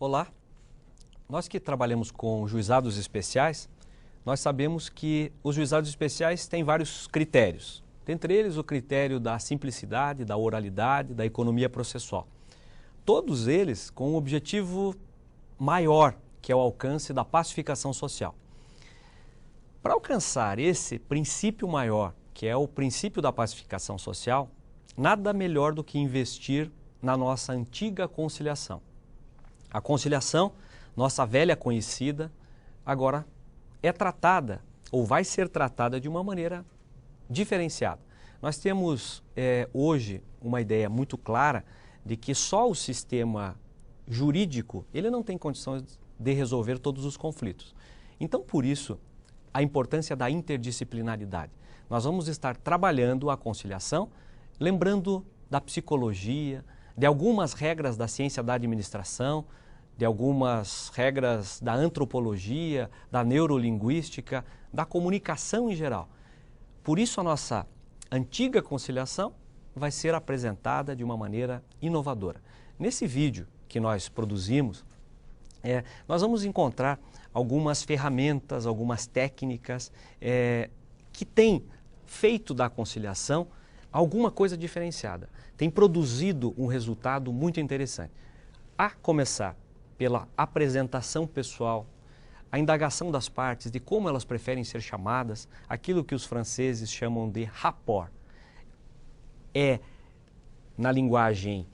Olá, nós que trabalhamos com juizados especiais, nós sabemos que os juizados especiais têm vários critérios. Dentre eles o critério da simplicidade, da oralidade, da economia processual. Todos eles com um objetivo maior, que é o alcance da pacificação social. Para alcançar esse princípio maior, que é o princípio da pacificação social, nada melhor do que investir na nossa antiga conciliação. A conciliação, nossa velha conhecida, agora é tratada ou vai ser tratada de uma maneira diferenciada. Nós temos hoje uma ideia muito clara de que só o sistema jurídico ele não tem condições de resolver todos os conflitos. Então, por isso, a importância da interdisciplinaridade. Nós vamos estar trabalhando a conciliação, lembrando da psicologia, de algumas regras da ciência da administração, de algumas regras da antropologia, da neurolinguística, da comunicação em geral. Por isso a nossa antiga conciliação vai ser apresentada de uma maneira inovadora. Nesse vídeo que nós produzimos, nós vamos encontrar algumas ferramentas, algumas técnicas que têm feito da conciliação alguma coisa diferenciada. Tem produzido um resultado muito interessante. A começar pela apresentação pessoal, a indagação das partes de como elas preferem ser chamadas, aquilo que os franceses chamam de rapport. Na linguagem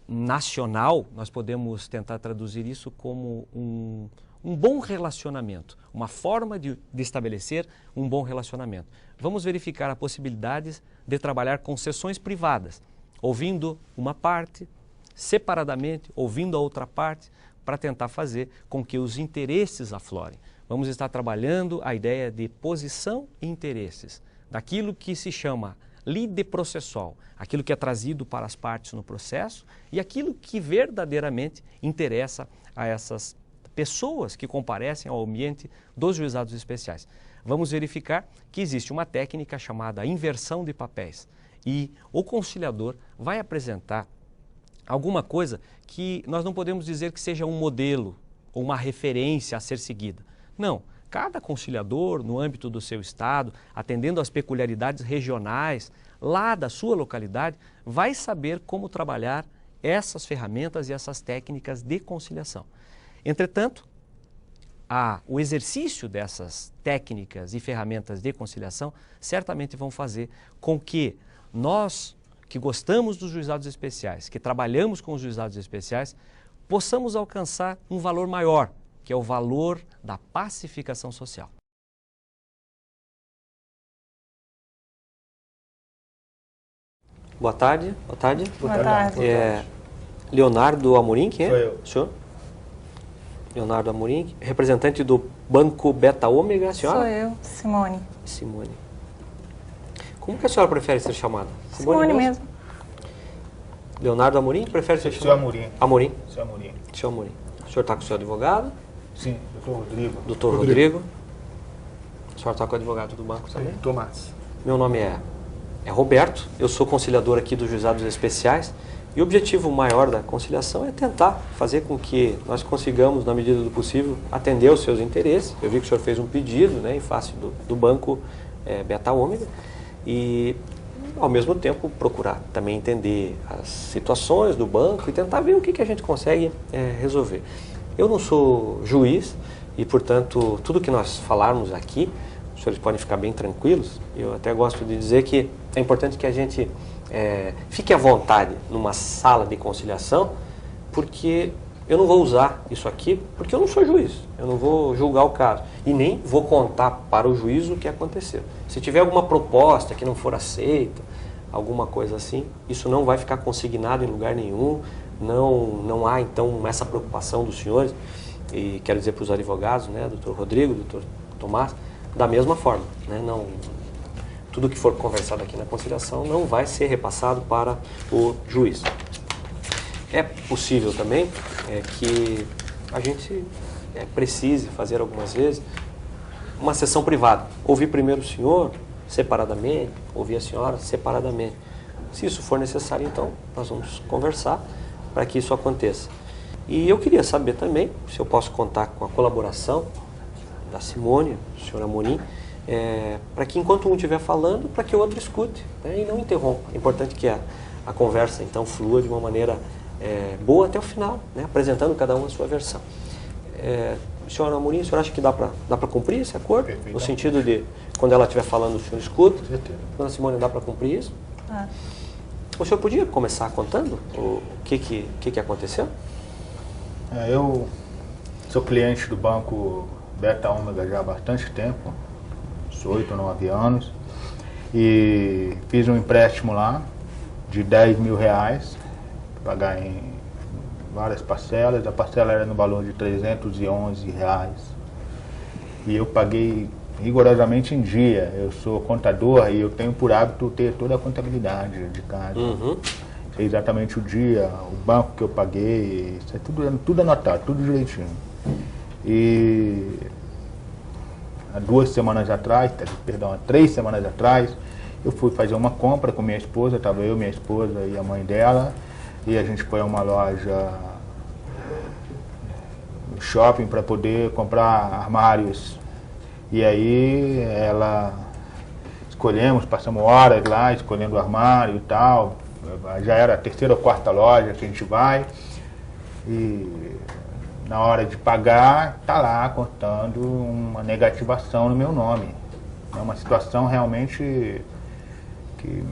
nacional, nós podemos tentar traduzir isso como um bom relacionamento, uma forma de estabelecer um bom relacionamento. Vamos verificar a possibilidade de trabalhar com sessões privadas, ouvindo uma parte, separadamente, ouvindo a outra parte, para tentar fazer com que os interesses aflorem. Vamos estar trabalhando a ideia de posição e interesses, daquilo que se chama lide processual, aquilo que é trazido para as partes no processo e aquilo que verdadeiramente interessa a essas pessoas que comparecem ao ambiente dos juizados especiais. Vamos verificar que existe uma técnica chamada inversão de papéis e o conciliador vai apresentar alguma coisa que nós não podemos dizer que seja um modelo ou uma referência a ser seguida. Não, cada conciliador, no âmbito do seu estado, atendendo às peculiaridades regionais, lá da sua localidade, vai saber como trabalhar essas ferramentas e essas técnicas de conciliação. Entretanto, o exercício dessas técnicas e ferramentas de conciliação certamente vão fazer com que nós, que gostamos dos juizados especiais, que trabalhamos com os juizados especiais, possamos alcançar um valor maior, que é o valor da pacificação social. Boa tarde. Boa tarde. Boa tarde. Leonardo Amorim, quem é? Sou eu. Senhor? Leonardo Amorim, representante do Banco Beta Ômega, a senhora? Sou eu, Simone. Simone. Como que a senhora prefere ser chamada? Simone mesmo. Leonardo Amorim, prefere ser Seu chamado? Amorim. Amorim. Seu Amorim. Seu Amorim. O senhor está com o seu advogado? Sim, doutor Rodrigo. Doutor Rodrigo. O senhor está com o advogado do banco também? Tomás. Meu nome é Roberto, eu sou conciliador aqui dos juizados especiais e o objetivo maior da conciliação é tentar fazer com que nós consigamos, na medida do possível, atender aos seus interesses. Eu vi que o senhor fez um pedido, né, em face do banco Beta Ômega e, ao mesmo tempo, procurar também entender as situações do banco e tentar ver o que a gente consegue resolver. Eu não sou juiz e, portanto, tudo que nós falarmos aqui, os senhores podem ficar bem tranquilos. Eu até gosto de dizer que é importante que a gente fique à vontade numa sala de conciliação, porque eu não vou usar isso aqui, porque eu não sou juiz, eu não vou julgar o caso e nem vou contar para o juiz o que aconteceu. Se tiver alguma proposta que não for aceita, alguma coisa assim, isso não vai ficar consignado em lugar nenhum, não há então essa preocupação dos senhores, e quero dizer para os advogados, né, doutor Rodrigo, doutor Tomás, da mesma forma, né, tudo que for conversado aqui na conciliação não vai ser repassado para o juiz. É possível também que a gente precise fazer algumas vezes uma sessão privada. Ouvir primeiro o senhor separadamente, ouvir a senhora separadamente. Se isso for necessário, então, nós vamos conversar para que isso aconteça. E eu queria saber também se eu posso contar com a colaboração da Simone, do senhor Amorim, para que enquanto um estiver falando, para que o outro escute, né, e não interrompa. É importante que a conversa então flua de uma maneira boa até o final, né, apresentando cada um a sua versão. Senhor Amorim, o senhor acha que dá para cumprir esse acordo? No sentido de, quando ela estiver falando, o senhor escuta? Com certeza. Dona Simone, dá para cumprir isso? O senhor podia começar contando o que aconteceu? Eu sou cliente do banco Beta Ômega já há bastante tempo, 8 ou 9 anos, e fiz um empréstimo lá de R$10.000, pagar em várias parcelas. A parcela era no valor de R$311, e eu paguei rigorosamente em dia. Eu sou contador e eu tenho por hábito ter toda a contabilidade de casa. Sei exatamente o dia, o banco que eu paguei, isso é tudo anotado, tudo direitinho. E há 3 semanas atrás, eu fui fazer uma compra com minha esposa, estava eu, minha esposa e a mãe dela, e a gente foi a uma loja no shopping para poder comprar armários. E aí passamos horas lá escolhendo o armário e tal. Já era a 3ª ou 4ª loja que a gente vai, e na hora de pagar, tá lá contando uma negativação no meu nome. É uma situação realmente que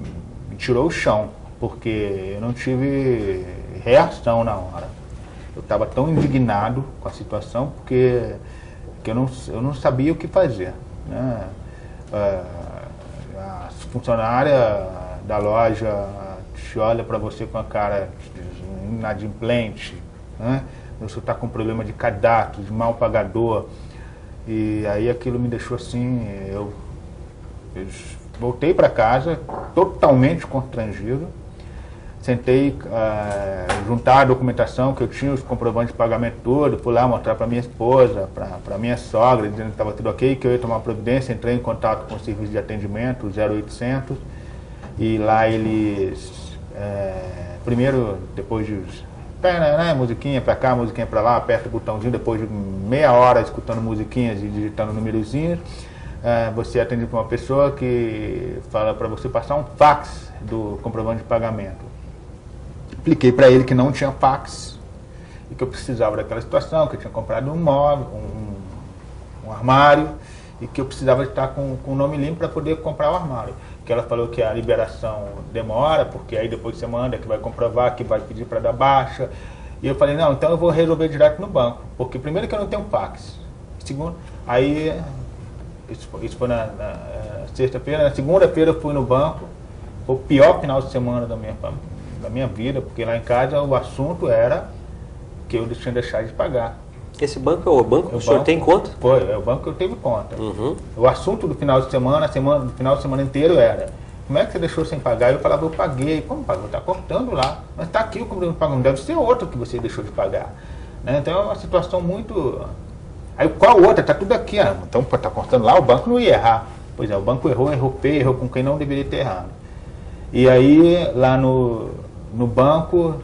me tirou o chão, porque eu não tive reação na hora. Eu estava tão indignado com a situação, porque eu não sabia o que fazer, né? A funcionária da loja olha para você com a cara inadimplente, né? Você está com problema de cadastro, de mal pagador, e aí aquilo me deixou assim, eu voltei para casa totalmente constrangido, sentei, juntar a documentação que eu tinha, os comprovantes de pagamento todo, fui lá mostrar para minha esposa, para minha sogra, dizendo que estava tudo ok, que eu ia tomar providência. Entrei em contato com o serviço de atendimento, 0800, e lá eles... primeiro, depois de musiquinha pra cá, musiquinha pra lá, aperta o botãozinho, depois de meia hora escutando musiquinhas e digitando numerozinhos, você atende para uma pessoa que fala para você passar um fax do comprovante de pagamento. Expliquei para ele que não tinha fax e que eu precisava daquela situação, que eu tinha comprado um móvel, um armário, e que eu precisava estar com o nome limpo para poder comprar o armário. Que ela falou que a liberação demora, porque aí depois você manda, que vai comprovar, que vai pedir para dar baixa. E eu falei, não, então eu vou resolver direto no banco, porque primeiro que eu não tenho fax. Segundo, aí, isso foi na sexta-feira, na segunda-feira eu fui no banco, foi o pior final de semana da minha vida, porque lá em casa o assunto era que eu tinha deixado de pagar. Esse banco é o banco que o senhor tem conta? Foi, é o banco que eu tive conta. O assunto do final de semana, do final de semana inteiro era: como é que você deixou sem pagar? Eu falava, eu paguei. Como pagou? Está cortando lá. Mas está aqui o comprovante de pagamento. Deve ser outro que você deixou de pagar, né? Então é uma situação muito... Aí qual outra? Está tudo aqui. Então está cortando lá, o banco não ia errar. Pois é, o banco errou feio, errou com quem não deveria ter errado. E aí lá no banco...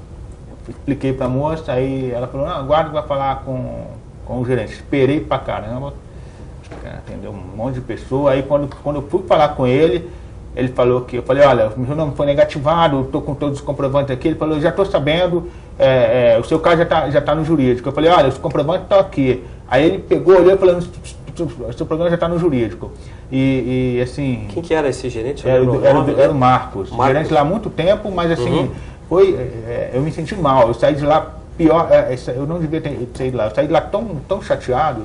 expliquei para a moça, aí ela falou, não, aguarda que vai falar com o gerente. Esperei pra caramba, atendeu um monte de pessoa. Aí quando eu fui falar com ele, ele falou que, eu falei, olha, o meu nome foi negativado, estou com todos os comprovantes aqui. Ele falou, já estou sabendo, o seu caso já tá no jurídico. Eu falei, olha, os comprovantes estão aqui. Aí ele pegou, olhou e falou, o seu programa já está no jurídico. E assim... Quem que era esse gerente? Era o Marcos. Gerente lá há muito tempo, mas assim... eu me senti mal, eu saí de lá pior, eu não devia ter saído lá, eu saí de lá tão chateado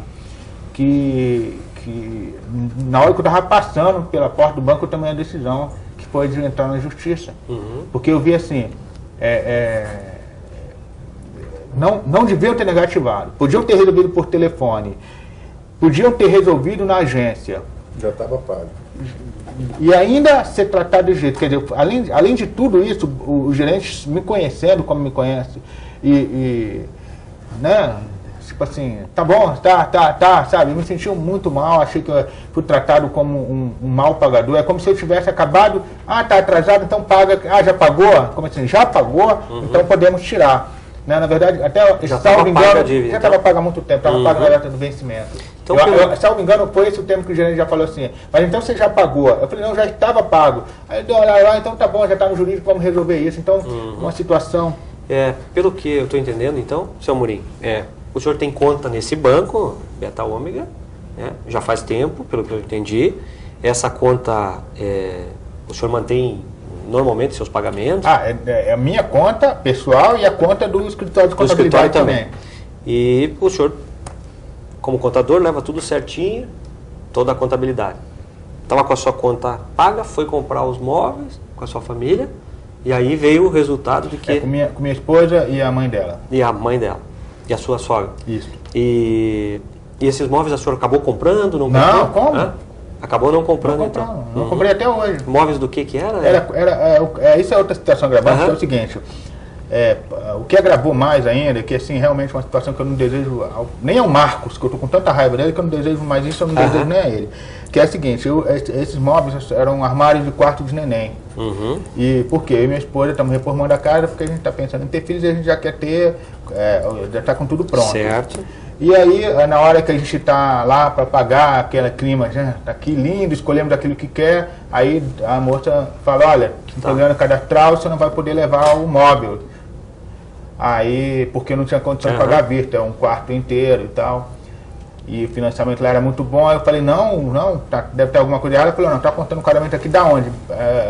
que na hora que eu estava passando pela porta do banco eu tomei a decisão que foi de entrar na justiça. Porque eu vi assim, não deviam ter negativado, podiam ter resolvido por telefone, podiam ter resolvido na agência. Já estava pago. E ainda ser tratado de jeito, quer dizer, além de tudo isso, o gerente me conhecendo como me conhece, né, tipo assim, tá bom, tá, sabe, eu me senti muito mal, achei que eu fui tratado como um mal pagador, é como se eu tivesse acabado, tá atrasado, então paga, já pagou, como assim, já pagou, então podemos tirar. Né, na verdade, até, Já salvo estava engano, paga a dívida, já então. estava paga há muito tempo, estava paga na data do vencimento. Então, Salvo engano, foi esse o termo que o gerente já falou assim, mas então você já pagou? Eu falei, não, já estava pago. Aí ele deu uma olhada lá, então tá bom, já está no jurídico, vamos resolver isso. Então, uma situação... Pelo que eu estou entendendo, então, seu Amorim, o senhor tem conta nesse banco, Beta Ômega, já faz tempo, pelo que eu entendi. Essa conta, o senhor mantém normalmente seus pagamentos? É a minha conta pessoal e a conta do escritório de contabilidade também. E o senhor, como contador, leva tudo certinho, toda a contabilidade. Estava com a sua conta paga, foi comprar os móveis com a sua família, e aí veio o resultado de que... Com minha esposa e a mãe dela. E a mãe dela. E a sua sogra. Isso. E esses móveis a senhora acabou comprando? Não, não como? Hã? Acabou não comprando, então? Não comprei até hoje. Móveis do que era? Isso é outra situação gravada, que é o seguinte... o que agravou mais ainda, que assim, realmente uma situação que eu não desejo, nem ao Marcos, que eu estou com tanta raiva dele, que eu não desejo mais isso, eu não desejo nem a ele. Que é o seguinte, esses móveis eram armários de quarto de neném. E por quê? Eu e minha esposa estamos reformando a casa porque a gente está pensando em ter filhos e a gente já quer ter, já está com tudo pronto. Certo. E aí, na hora que a gente está lá para pagar aquele clima, já está aqui lindo, escolhemos aquilo que quer, aí a moça fala, olha, programa cadastral, você não vai poder levar o móvel. Aí, porque não tinha condição de pagar à vista, um quarto inteiro e tal. E o financiamento lá era muito bom. Aí eu falei, não, deve ter alguma coisa errada. Ela falou, não, está contando o pagamento aqui da onde?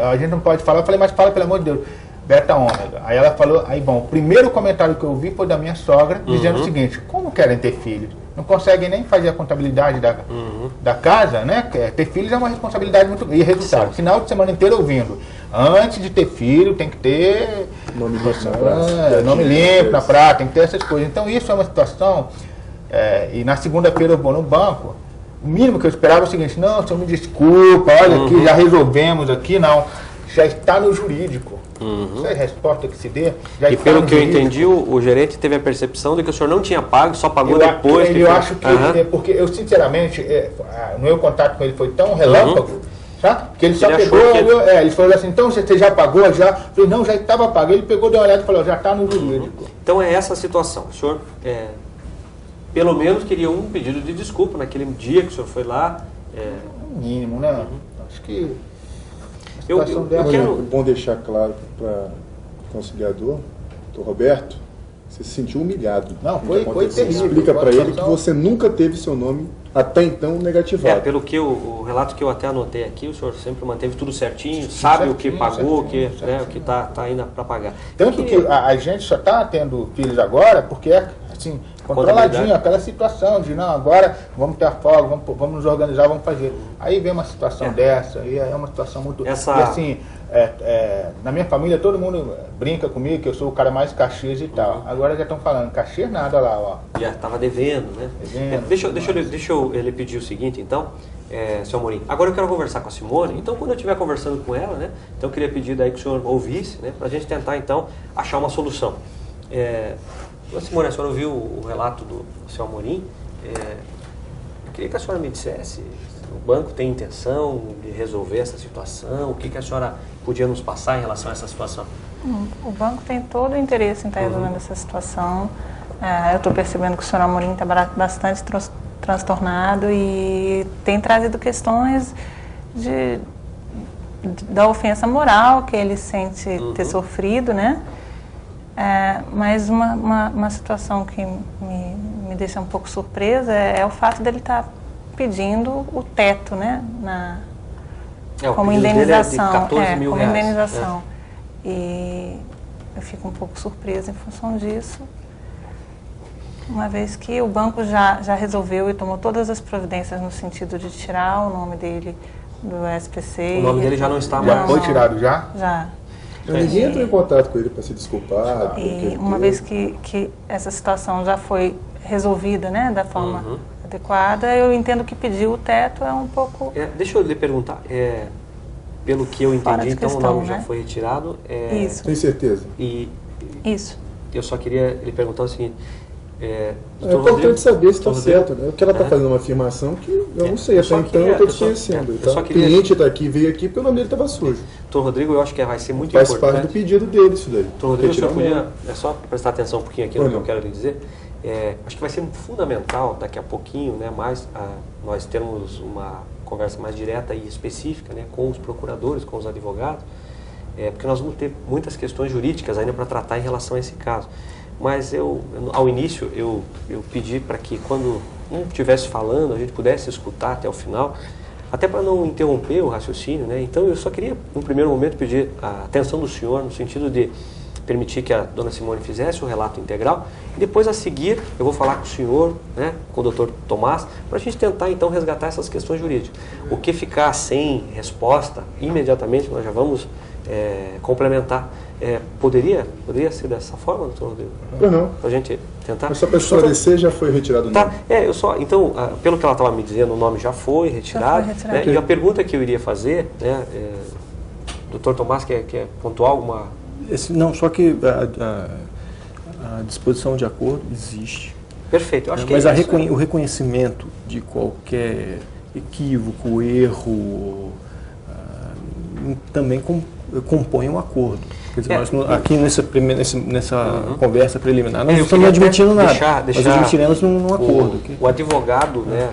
A gente não pode falar. Eu falei, mas fala, pelo amor de Deus, Beta Ômega. Aí ela falou, bom, o primeiro comentário que eu vi foi da minha sogra, dizendo o seguinte, como querem ter filhos? Não conseguem nem fazer a contabilidade da casa, né? Ter filhos é uma responsabilidade muito grande. E resultado, final de semana inteiro ouvindo. Antes de ter filho, tem que ter nome limpo na praça, tem que ter essas coisas. Então isso é uma situação, e na segunda-feira eu vou no banco, o mínimo que eu esperava é o seguinte, não, senhor me desculpa, olha aqui, já resolvemos aqui, não, já está no jurídico. Essa é a resposta que se dê. Já e pelo que eu entendi, o gerente teve a percepção de que o senhor não tinha pago, só pagou depois. Eu acho que, porque eu sinceramente, o meu contato com ele foi tão relâmpago, tá? Que ele só pegou, ele falou assim, então você já pagou? Já? Eu falei, não, já estava pago. Ele pegou, deu uma olhada e falou, já está no jurídico. Então é essa a situação. O senhor, pelo menos, queria um pedido de desculpa naquele dia que o senhor foi lá. Mínimo, né? Acho que... Eu quero... É bom deixar claro para o conciliador, doutor Roberto, você se sentiu humilhado. Não, foi terrível. Explica para ele que você nunca teve seu nome até então negativado. Pelo que o relato que eu até anotei aqui, o senhor sempre manteve tudo certinho, sabe o que pagou, o que está indo para pagar. Tanto que a gente só está tendo filhos agora porque assim, controladinho, aquela situação de não, agora vamos ter a folga, vamos nos organizar, vamos fazer. Aí vem uma situação dessa, e é uma situação muito... E assim, na minha família todo mundo brinca comigo que eu sou o cara mais Caxias e tal. Agora já estão falando, Caxias nada lá, ó. Já estava devendo, né? Deixa eu ele pedir o seguinte, então, seu Amorim. Agora eu quero conversar com a Simone, então quando eu estiver conversando com ela, né? Então eu queria pedir daí que o senhor ouvisse, né? Para a gente tentar, então, achar uma solução. Simone, a senhora ouviu o relato do seu Amorim? Eu queria que a senhora me dissesse, o banco tem intenção de resolver essa situação? O que a senhora podia nos passar em relação a essa situação? O banco tem todo o interesse em estar resolvendo essa situação. Eu estou percebendo que o senhor Amorim está bastante transtornado e tem trazido questões da ofensa moral que ele sente ter sofrido, né? Mas uma situação que me deixa um pouco surpresa é o fato dele estar pedindo o teto, né, como indenização. Dele é de 14 mil reais. Indenização. E eu fico um pouco surpresa em função disso, uma vez que o banco já resolveu e tomou todas as providências no sentido de tirar o nome dele do SPC. O nome dele já não está mais. Já foi tirado já? Já. Ninguém entrou em contato com ele para se desculpar. E uma vez que essa situação já foi resolvida, né, da forma adequada, eu entendo que pedir o teto é um pouco... deixa eu lhe perguntar, pelo que eu entendi, então questão, o nome já foi retirado. Isso. Tem certeza? Isso. Eu só queria lhe perguntar o seguinte... É importante saber se está certo, né? Porque ela está fazendo uma afirmação que eu não sei, até então eu estou desconhecendo. O cliente está aqui, veio aqui porque o nome dele estava sujo. doutor Rodrigo, eu acho que vai ser muito Faz importante. parte do pedido dele isso daí. Doutor Rodrigo, o senhor podia, só prestar atenção um pouquinho aqui no que eu quero lhe dizer. Acho que vai ser fundamental daqui a pouquinho, né, nós termos uma conversa mais direta e específica, né, com os procuradores, com os advogados, porque nós vamos ter muitas questões jurídicas ainda para tratar em relação a esse caso. Mas ao início, eu pedi para que quando um estivesse falando, a gente pudesse escutar até o final, até para não interromper o raciocínio, né? Então eu só queria, no primeiro momento, pedir a atenção do senhor no sentido de permitir que a dona Simone fizesse o relato integral e depois a seguir eu vou falar com o senhor, né, com o doutor Tomás, para a gente tentar então resgatar essas questões jurídicas. O que ficar sem resposta, imediatamente nós já vamos complementar. Poderia ser dessa forma, doutor Rodrigo? Não. Para a gente tentar? Mas só para esclarecer, já foi retirado o nome? Então, pelo que ela estava me dizendo, o nome já foi retirado. Né, e a pergunta que eu iria fazer, né, doutor Tomás, quer pontuar alguma... Não, só que a disposição de acordo existe. Perfeito, eu acho que mas o reconhecimento de qualquer equívoco, erro, também compõe um acordo. Quer dizer, nós, aqui nessa conversa preliminar, nós não estamos admitindo nada, nós admitiremos num acordo. O advogado, né,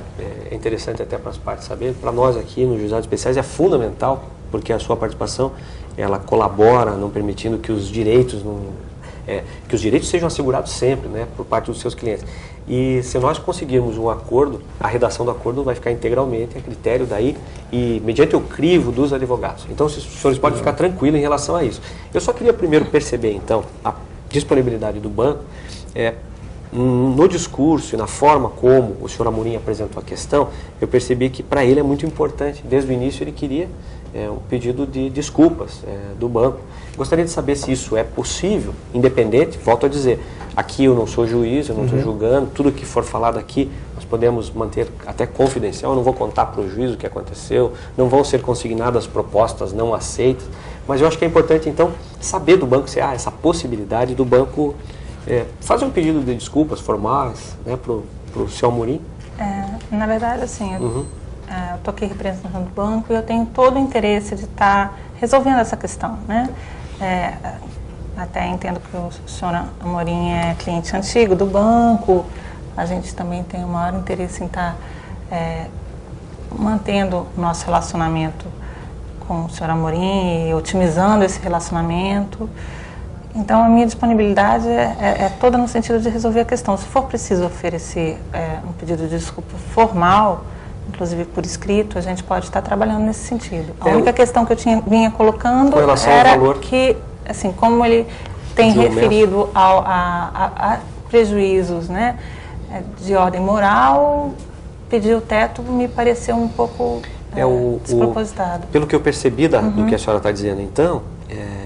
é interessante até para as partes saberem, para nós aqui nos juizados especiais é fundamental, porque a sua participação ela colabora, não permitindo que os direitos sejam assegurados sempre, né, por parte dos seus clientes. E se nós conseguirmos um acordo, a redação do acordo vai ficar integralmente a critério daí e mediante o crivo dos advogados. Então, os senhores podem ficar tranquilos em relação a isso. Eu só queria primeiro perceber, então, a disponibilidade do banco. No discurso e na forma como o senhor Amorim apresentou a questão, eu percebi que para ele é muito importante. Desde o início ele queria um pedido de desculpas do banco. Gostaria de saber se isso é possível, independente, volto a dizer, aqui eu não sou juiz, eu não estou julgando, tudo que for falado aqui nós podemos manter até confidencial, eu não vou contar para o juiz o que aconteceu, não vão ser consignadas propostas não aceitas, mas eu acho que é importante então saber do banco se há essa possibilidade do banco fazer um pedido de desculpas formais, né, para o senhor Amorim. Na verdade, assim, eu estou aqui representando o banco e eu tenho todo o interesse de estar resolvendo essa questão, né? Até entendo que o senhor Amorim é cliente antigo do banco, a gente também tem o maior interesse em estar mantendo o nosso relacionamento com o senhor Amorim e otimizando esse relacionamento. Então, a minha disponibilidade é toda no sentido de resolver a questão. Se for preciso oferecer um pedido de desculpa formal, inclusive por escrito, a gente pode estar trabalhando nesse sentido. A única questão que eu vinha colocando era que, assim, como ele tem referido a prejuízos, né, de ordem moral, pedir o teto me pareceu um pouco despropositado. Pelo que eu percebi do que a senhora está dizendo, então,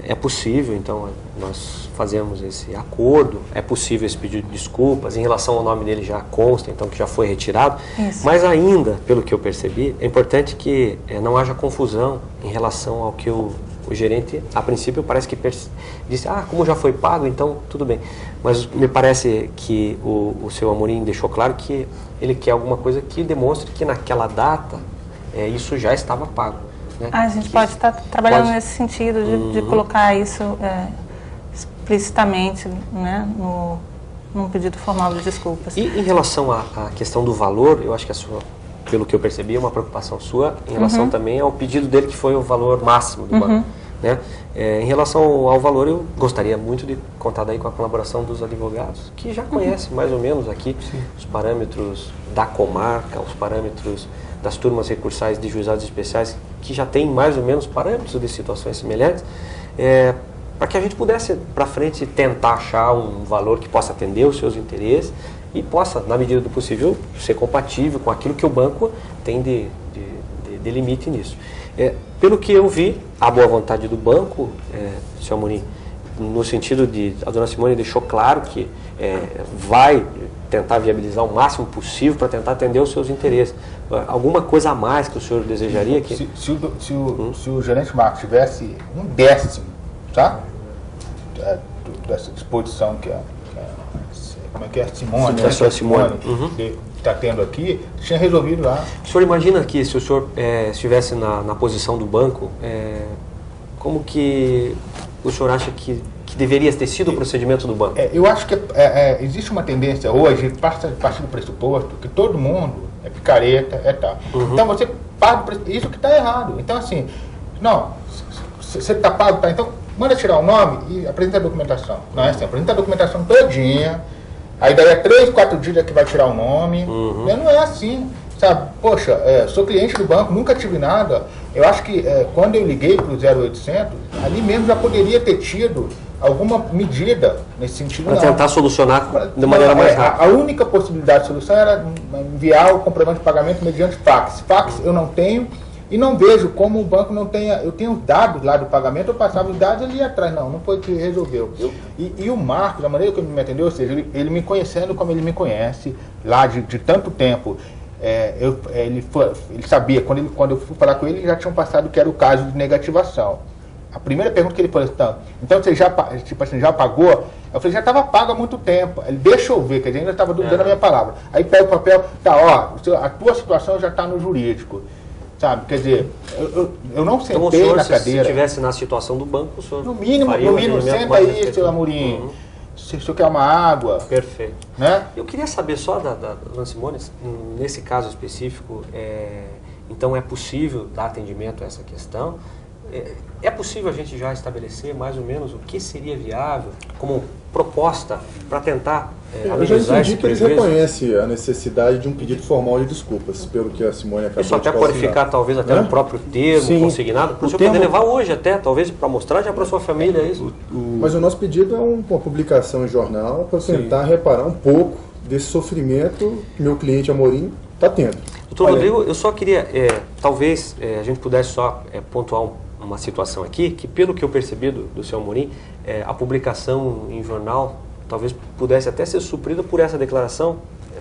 é possível, então, nós fazemos esse acordo, é possível esse pedido de desculpas, em relação ao nome dele já consta, então, que já foi retirado, mas ainda, pelo que eu percebi, é importante que não haja confusão em relação ao que o gerente, a princípio, parece que disse, como já foi pago, então tudo bem. Mas me parece que o seu Amorim deixou claro que ele quer alguma coisa que demonstre que naquela data isso já estava pago. Né? A gente pode estar trabalhando nesse sentido de colocar isso explicitamente, né, num pedido formal de desculpas. E em relação à questão do valor, eu acho que pelo que eu percebi, é uma preocupação sua em relação também ao pedido dele, que foi o valor máximo do banco. Né? Em relação ao valor, eu gostaria muito de contar daí com a colaboração dos advogados, que já conhecem mais ou menos aqui os parâmetros da comarca, os parâmetros das turmas recursais de juizados especiais, que já tem mais ou menos parâmetros de situações semelhantes, para que a gente pudesse, para frente, tentar achar um valor que possa atender os seus interesses e possa, na medida do possível, ser compatível com aquilo que o banco tem de limite nisso. Pelo que eu vi, a boa vontade do banco, senhor Amorim, no sentido de, a dona Simone deixou claro que vai tentar viabilizar o máximo possível para tentar atender os seus interesses. Alguma coisa a mais que o senhor desejaria? Se o gerente Marcos tivesse 1/10, tá? Dessa disposição que como é que é a Simone, a senhora Simone está tendo aqui, tinha resolvido lá. O senhor imagina que se o senhor estivesse na posição do banco, como que o senhor acha que deveria ter sido o procedimento do banco? Eu acho que existe uma tendência hoje, partir do pressuposto, que todo mundo é picareta, tal. Então você paga isso que está errado. Então assim, não, você está pago, tá? Então manda tirar o nome e apresenta a documentação. Não é assim, apresenta a documentação todinha, aí daí 3, 4 dias que vai tirar o nome. Não é assim, sabe? Poxa, sou cliente do banco, nunca tive nada. Eu acho que quando eu liguei para o 0800, ali mesmo já poderia ter tido alguma medida nesse sentido. Para tentar solucionar de maneira mais rápida. A única possibilidade de solução era enviar o comprovante de pagamento mediante fax. Fax eu não tenho e não vejo como o banco não tenha. Eu tenho os dados lá do pagamento, eu passava os dados e ele ia atrás. Não foi que resolveu. E o Marcos, da maneira que ele me atendeu, ou seja, ele me conhecendo como ele me conhece, lá de tanto tempo. Ele sabia, quando eu fui falar com ele já tinham passado que era o caso de negativação. A primeira pergunta que ele falou, então você já, tipo assim, já pagou? Eu falei, já estava pago há muito tempo. Ele, deixa eu ver, quer dizer, ainda estava duvidando da minha palavra. Aí pega o papel, a tua situação já está no jurídico. Sabe, quer dizer, eu não sentei então, na cadeira. Se estivesse na situação do banco, o senhor no mínimo, senta aí, seu Amorim. Se o senhor quer uma água. Perfeito. Né? Eu queria saber só da dona Simone, nesse caso específico, então é possível dar atendimento a essa questão? É possível a gente já estabelecer mais ou menos o que seria viável como proposta para tentar eu já entendi que eles reconhecem a necessidade de um pedido formal de desculpas, pelo que a Simone acabou de falar. Isso até pode ficar talvez até no próprio termo consignado, para o senhor poder levar hoje até, talvez para mostrar já para sua família isso. Mas o nosso pedido é uma publicação em jornal para tentar reparar um pouco desse sofrimento que meu cliente Amorim está tendo. Doutor Rodrigo, eu só queria, talvez a gente pudesse só pontuar uma situação aqui, que pelo que eu percebi do seu Amorim, a publicação em jornal talvez pudesse até ser suprida por essa declaração,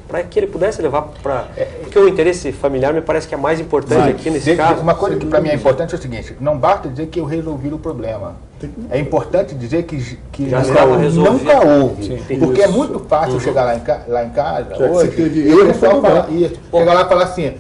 para que ele pudesse levar para... Porque o interesse familiar me parece que é mais importante aqui nesse caso. Uma coisa que para mim é importante é o seguinte, não basta dizer que eu resolvi o problema. É importante dizer que já estava resolvido. Nunca houve. Porque é muito fácil chegar lá em casa hoje e o pessoal chegar lá e falar assim,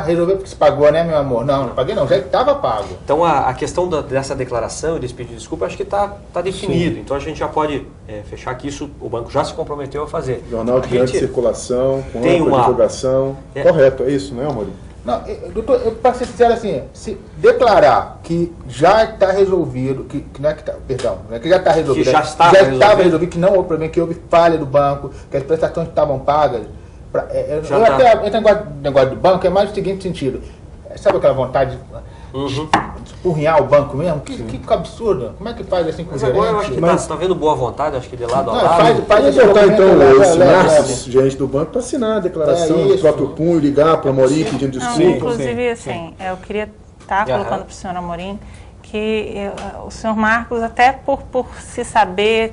resolveu porque você pagou, né, meu amor? Não pagui não, já estava pago. Então a questão dessa declaração e desse pedido de desculpa, acho que está definido. Então a gente já pode fechar que isso o banco já se comprometeu a fazer. Jornal de grande circulação, com ampla divulgação. Correto, é isso, né, Amorim? Não, doutor, para ser sincero assim, se declarar que já está resolvido, que não é que está, perdão, não é que já está resolvido, que já estava resolvido, que não houve problema, que houve falha do banco, que as prestações estavam pagas. Esse negócio do banco é mais o seguinte sentido, sabe aquela vontade de espurrinhar o banco mesmo? Que absurdo, como é que faz assim com o gerente? Agora eu acho que está vendo boa vontade, acho que de lado a lado. Faz esse gerente do banco para assinar a declaração do próprio punho, ligar para o Amorim pedindo desculpa. Inclusive, assim, eu queria estar colocando para o senhor Amorim que o senhor Marcos, até por se saber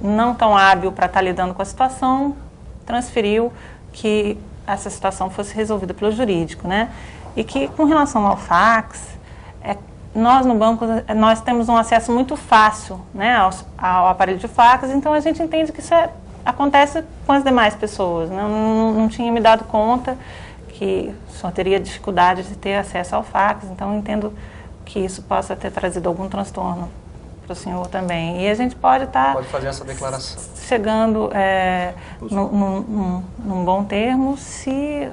não tão hábil para estar lidando com a situação, transferiu que essa situação fosse resolvida pelo jurídico, né? E que com relação ao fax, nós no banco nós temos um acesso muito fácil, né, ao aparelho de fax, então a gente entende que isso acontece com as demais pessoas. Né? Não tinha me dado conta que o senhor teria dificuldade de ter acesso ao fax, então eu entendo que isso possa ter trazido algum transtorno para o senhor também. E a gente pode estar pode fazer essa declaração. Chegando num bom termo se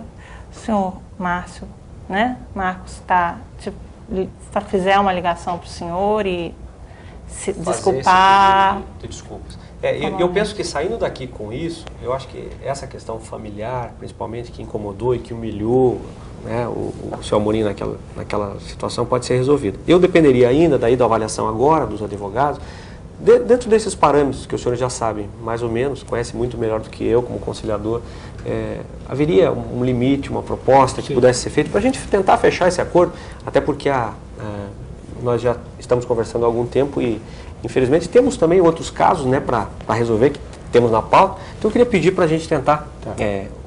o senhor Márcio, né, Marcos, fizer uma ligação para o senhor e se desculpar. Esse tipo de desculpas. Eu penso que saindo daqui com isso, eu acho que essa questão familiar, principalmente, que incomodou e que humilhou, né, o seu Amorim naquela situação, pode ser resolvida. Eu dependeria ainda da avaliação agora dos advogados, dentro desses parâmetros que os senhores já sabem, mais ou menos, conhece muito melhor do que eu como conciliador, haveria um limite, uma proposta que pudesse ser feita para a gente tentar fechar esse acordo, até porque nós já estamos conversando há algum tempo e, infelizmente, temos também outros casos, né, para resolver, que temos na pauta. Então eu queria pedir para a gente tentar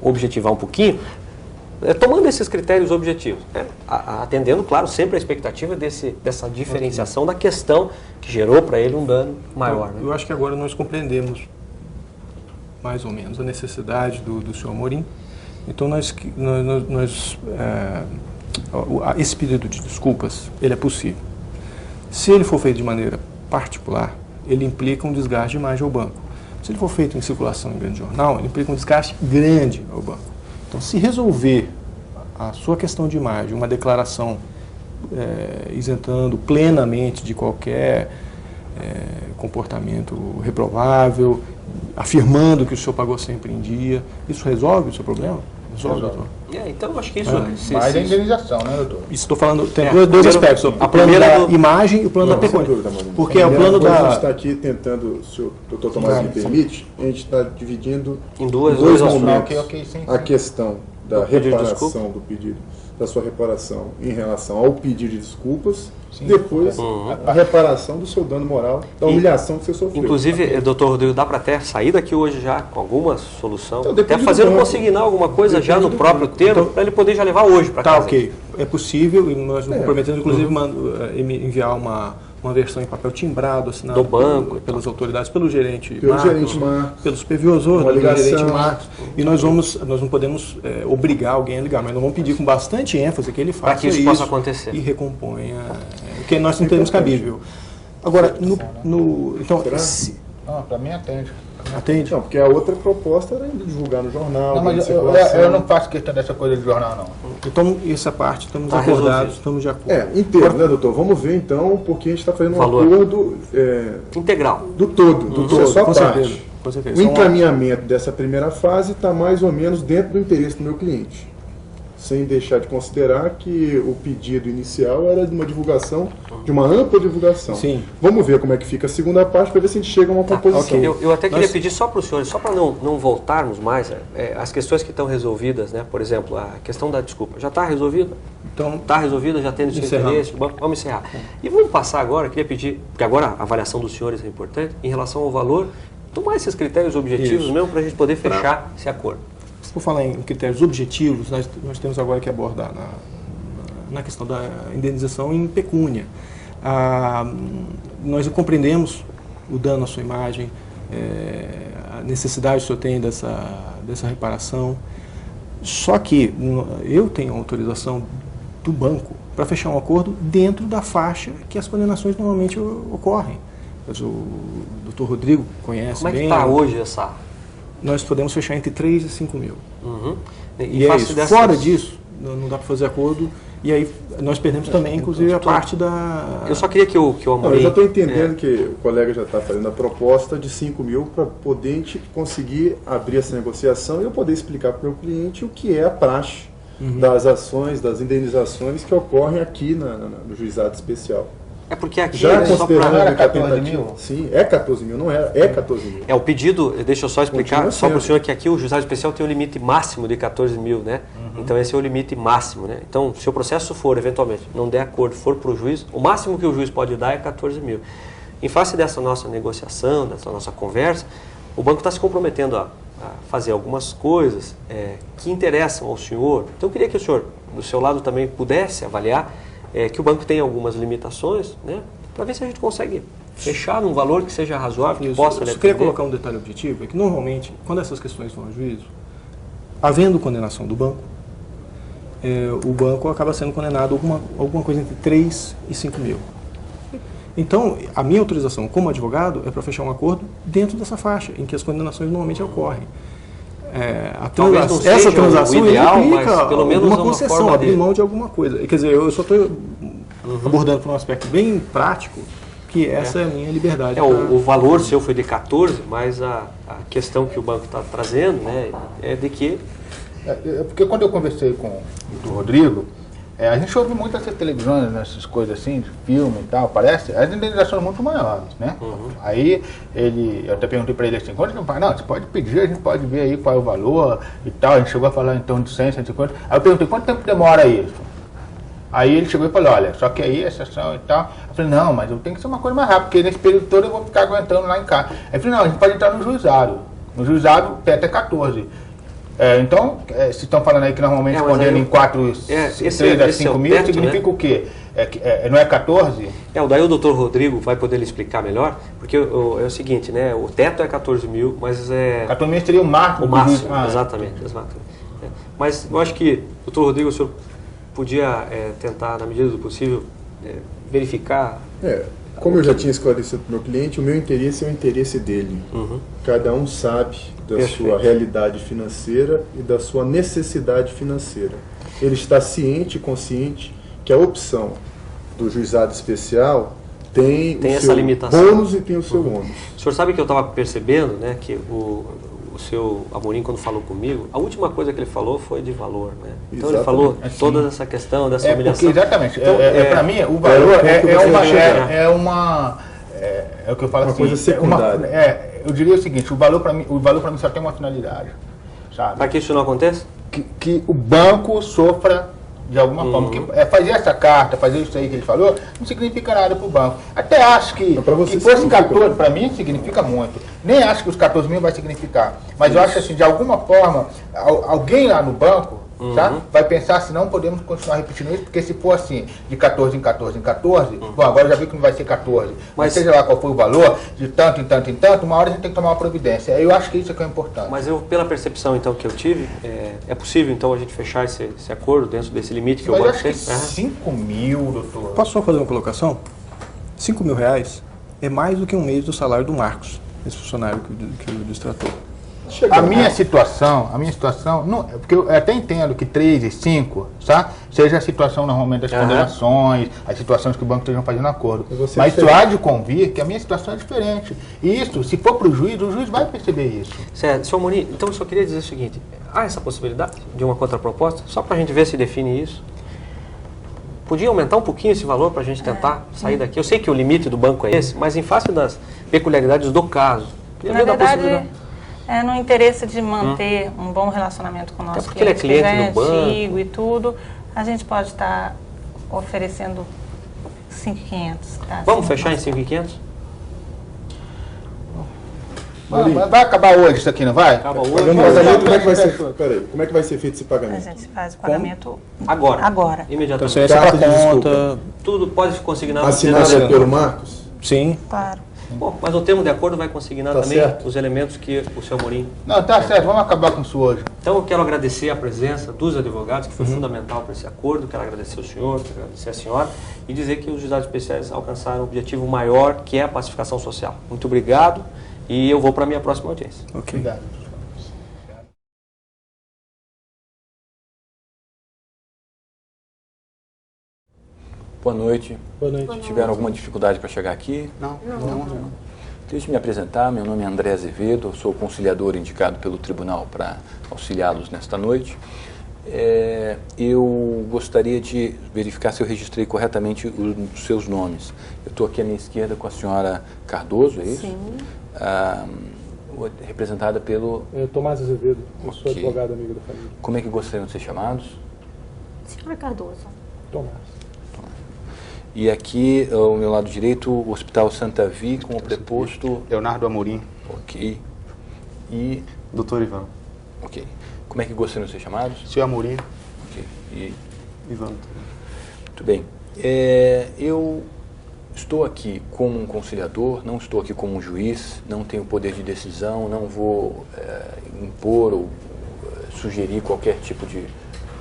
objetivar um pouquinho, tomando esses critérios objetivos, né, atendendo, claro, sempre a expectativa dessa diferenciação da questão que gerou para ele um dano maior. Né? Eu acho que agora nós compreendemos mais ou menos a necessidade do senhor Amorim. Então esse pedido de desculpas, ele é possível. Se ele for feito de maneira particular, ele implica um desgaste de imagem ao banco. Se ele for feito em circulação em grande jornal, ele implica um desgaste grande ao banco. Então, se resolver a sua questão de imagem, uma declaração isentando plenamente de qualquer comportamento reprovável, afirmando que o senhor pagou sempre em dia, isso resolve o seu problema? Resolve, doutor? Então, eu acho que isso... Mais a indenização, né, doutor? Isso estou falando, tem dois aspectos, o plano da imagem e o plano da pecúnia. Porque é o plano da... A gente está aqui tentando, se o doutor Tomás me permite, a gente está dividindo em dois momentos sim. a questão da reparação do pedido, da sua reparação em relação ao pedido de desculpas, depois a reparação do seu dano moral, da humilhação que você sofreu. Inclusive, doutor Rodrigo, dá para até sair daqui hoje já com alguma solução? Então, até fazer consignar alguma coisa já no próprio termo, para ele poder já levar hoje para casa. Tá, ok. É possível, e nós nos comprometemos, inclusive, enviar uma versão em papel timbrado, assinado do banco, pelas autoridades, pelo gerente Marcos, pelo supervisor do gerente Marcos. E nós não podemos obrigar alguém a ligar, mas nós vamos pedir com bastante ênfase que ele faça para que isso possa acontecer e recomponha, que nós não temos cabível. Agora, então, para mim atende. Atende? Não, porque a outra proposta era divulgar no jornal. Não, mas eu não faço questão dessa coisa de jornal, não. Então, essa parte, estamos acordados, estamos de acordo. Inteiro, né, doutor? Vamos ver, então, porque a gente está fazendo um acordo... integral. Do todo, é só parte. Com certeza. O encaminhamento dessa primeira fase está mais ou menos dentro do interesse do meu cliente. Sem deixar de considerar que o pedido inicial era de uma divulgação, de uma ampla divulgação. Sim. Vamos ver como é que fica a segunda parte para ver se a gente chega a uma composição. Okay. Eu até queria pedir só para os senhores, só para não voltarmos mais, as questões que estão resolvidas, né? Por exemplo, a questão da desculpa, já está resolvida? Então, está resolvida, já tendo seu interesse? Vamos encerrar. E vamos passar agora, eu queria pedir, porque agora a avaliação dos senhores é importante, em relação ao valor, tomar esses critérios objetivos mesmo para a gente poder fechar esse acordo. Por falar em critérios objetivos, nós temos agora que abordar na questão da indenização em pecúnia. Nós compreendemos o dano à sua imagem, a necessidade que o senhor tem dessa reparação, só que eu tenho autorização do banco para fechar um acordo dentro da faixa que as condenações normalmente ocorrem. Mas o doutor Rodrigo conhece bem. Como é que está hoje essa... Nós podemos fechar entre 3 e 5 mil. E é isso. Fora disso, não dá para fazer acordo. E aí nós perdemos também, inclusive, a parte da... Eu só queria que o Amorim... Eu já estou entendendo que o colega já está fazendo a proposta de 5 mil para poder a gente conseguir abrir essa negociação e eu poder explicar para o meu cliente o que é a praxe das ações, das indenizações que ocorrem aqui no juizado especial. É porque aqui já considerando 14 mil? Sim, é 14 mil, não é 14 mil. O pedido, deixa eu só explicar só para o senhor que aqui o juizado especial tem um limite máximo de 14 mil, né? Então esse é o limite máximo, né? Então se o processo for, eventualmente, não der acordo, for para o juiz, o máximo que o juiz pode dar é 14 mil. Em face dessa nossa negociação, dessa nossa conversa, o banco está se comprometendo a fazer algumas coisas que interessam ao senhor. Então eu queria que o senhor, do seu lado, também pudesse avaliar que o banco tem algumas limitações, né, para ver se a gente consegue fechar num valor que seja razoável, que possa... Eu queria colocar um detalhe objetivo, é que normalmente, quando essas questões vão a juízo, havendo condenação do banco, o banco acaba sendo condenado alguma coisa entre 3 e 5 mil. Então, a minha autorização como advogado é para fechar um acordo dentro dessa faixa, em que as condenações normalmente ocorrem. Essa transação ideal, implica mas pelo menos uma concessão, abrir mão de alguma coisa. Quer dizer, eu só estou abordando por um aspecto bem prático, que essa é a minha liberdade. O valor seu foi de 14, mas a questão que o banco está trazendo, né, é de que... Porque quando eu conversei com o Rodrigo, a gente ouve muito essas televisões, essas coisas assim, de filme e tal, parece, as indenizações muito maiores, né? Aí eu até perguntei para ele assim, quanto tempo? Não, você pode pedir, a gente pode ver aí qual é o valor e tal, a gente chegou a falar em torno de 100, 150, aí eu perguntei, quanto tempo demora isso? Aí ele chegou e falou, olha, só que aí a sessão e tal, eu falei, não, mas eu tenho que ser uma coisa mais rápida, porque nesse período todo eu vou ficar aguentando lá em casa. Aí eu falei, não, a gente pode entrar no juizado até 14. Então, se estão falando aí que normalmente condena em 3 a 5 mil, teto, significa, né? O quê? Não é 14? Daí o doutor Rodrigo vai poder lhe explicar melhor, porque é o seguinte, né? O teto é 14 mil, mas 14 mil seria o máximo. O máximo, exatamente. Mas eu acho que, doutor Rodrigo, o senhor podia tentar, na medida do possível, verificar? Como eu já tinha esclarecido para o meu cliente, o meu interesse é o interesse dele. Cada um sabe da sua realidade financeira e da sua necessidade financeira. Ele está ciente e consciente que a opção do juizado especial tem o essa seu limitação. bônus e tem o seu ônus. O senhor sabe que eu estava percebendo, né, que o seu Amorim, quando falou comigo, a última coisa que ele falou foi de valor, né? Então ele falou toda essa questão dessa humilhação. Exatamente. Então, para mim, o valor é o que eu falo uma assim, coisa secundária. eu diria o seguinte, o valor para mim só tem uma finalidade, sabe? Para que isso não aconteça? Que o banco sofra de alguma forma. Porque, fazer essa carta, fazer isso aí que ele falou, não significa nada para o banco. Até acho que fosse 14, para mim significa muito. Nem acho que os 14 mil vai significar. Mas eu acho assim, de alguma forma, alguém lá no banco tá, vai pensar se não podemos continuar repetindo isso, porque se for assim, de 14 em 14 em 14, bom, agora já vi que não vai ser 14, mas seja lá qual for o valor, de tanto em tanto em tanto, uma hora a gente tem que tomar uma providência. Eu acho que isso é que é importante. Mas pela percepção então que eu tive, é possível então a gente fechar esse acordo dentro desse limite que mas o banco eu acho tem? que 5 mil, doutor. Posso só fazer uma colocação? 5 mil reais é mais do que um mês do salário do Marcos, esse funcionário que o distratou. A minha situação, não, porque eu até entendo que 3 e 5, tá? Seja a situação normalmente das condenações, as situações que o banco estejam fazendo acordo. Mas isso há de convir que a minha situação é diferente. E isso, se for para o juiz vai perceber isso. Certo. Senhor Amorim, então eu só queria dizer o seguinte, há essa possibilidade de uma contraproposta, só para a gente ver se define isso? Podia aumentar um pouquinho esse valor para a gente tentar sair daqui? Eu sei que o limite do banco é esse, mas em face das peculiaridades do caso, Na verdade, no interesse de manter um bom relacionamento com o nosso porque ele é cliente do banco. Antigo e tudo, a gente pode estar oferecendo 5.500. Tá? Vamos fechar em 5.500? Vai acabar hoje isso aqui, não vai? Acaba hoje. Como é que vai ser? Peraí, como é que vai ser feito esse A pagamento? gente faz o pagamento Agora. Imediatamente. Transferência Carta para de conta. Tudo pode consignar. Assinada pelo Marcos? Sim. claro. Bom, mas o termo de acordo vai consignar Tá também certo. os elementos que o senhor Amorim. Não, tá certo, vamos acabar com isso hoje. Então eu quero agradecer a presença dos advogados, que foi fundamental para esse acordo. Quero agradecer o senhor, quero agradecer a senhora e dizer que os juizados especiais alcançaram um objetivo maior, que é a pacificação social. Muito obrigado e eu vou para a minha próxima audiência. Ok. Obrigado. Boa noite. Boa noite. Tiveram alguma dificuldade para chegar aqui? Não. Deixe-me me apresentar, meu nome é André Azevedo, sou conciliador indicado pelo tribunal para auxiliá-los nesta noite. Eu gostaria de verificar se eu registrei corretamente os seus nomes. Eu estou aqui à minha esquerda com a senhora Cardoso, é isso? Sim. Representada pelo... Tomás Azevedo, eu sou Ok. advogado amigo da família. Como é que gostariam de ser chamados? Senhora Cardoso. Tomás. E aqui, ao meu lado direito, o Hospital Santa Vi, com o preposto... Leonardo Amorim. Ok. E... Doutor Ivan. Ok. Como é que gostariam de ser chamados? Seu Amorim. Ok. E... Ivan. Muito bem. Eu estou aqui como um conciliador, não estou aqui como um juiz, não tenho poder de decisão, não vou impor ou sugerir qualquer tipo de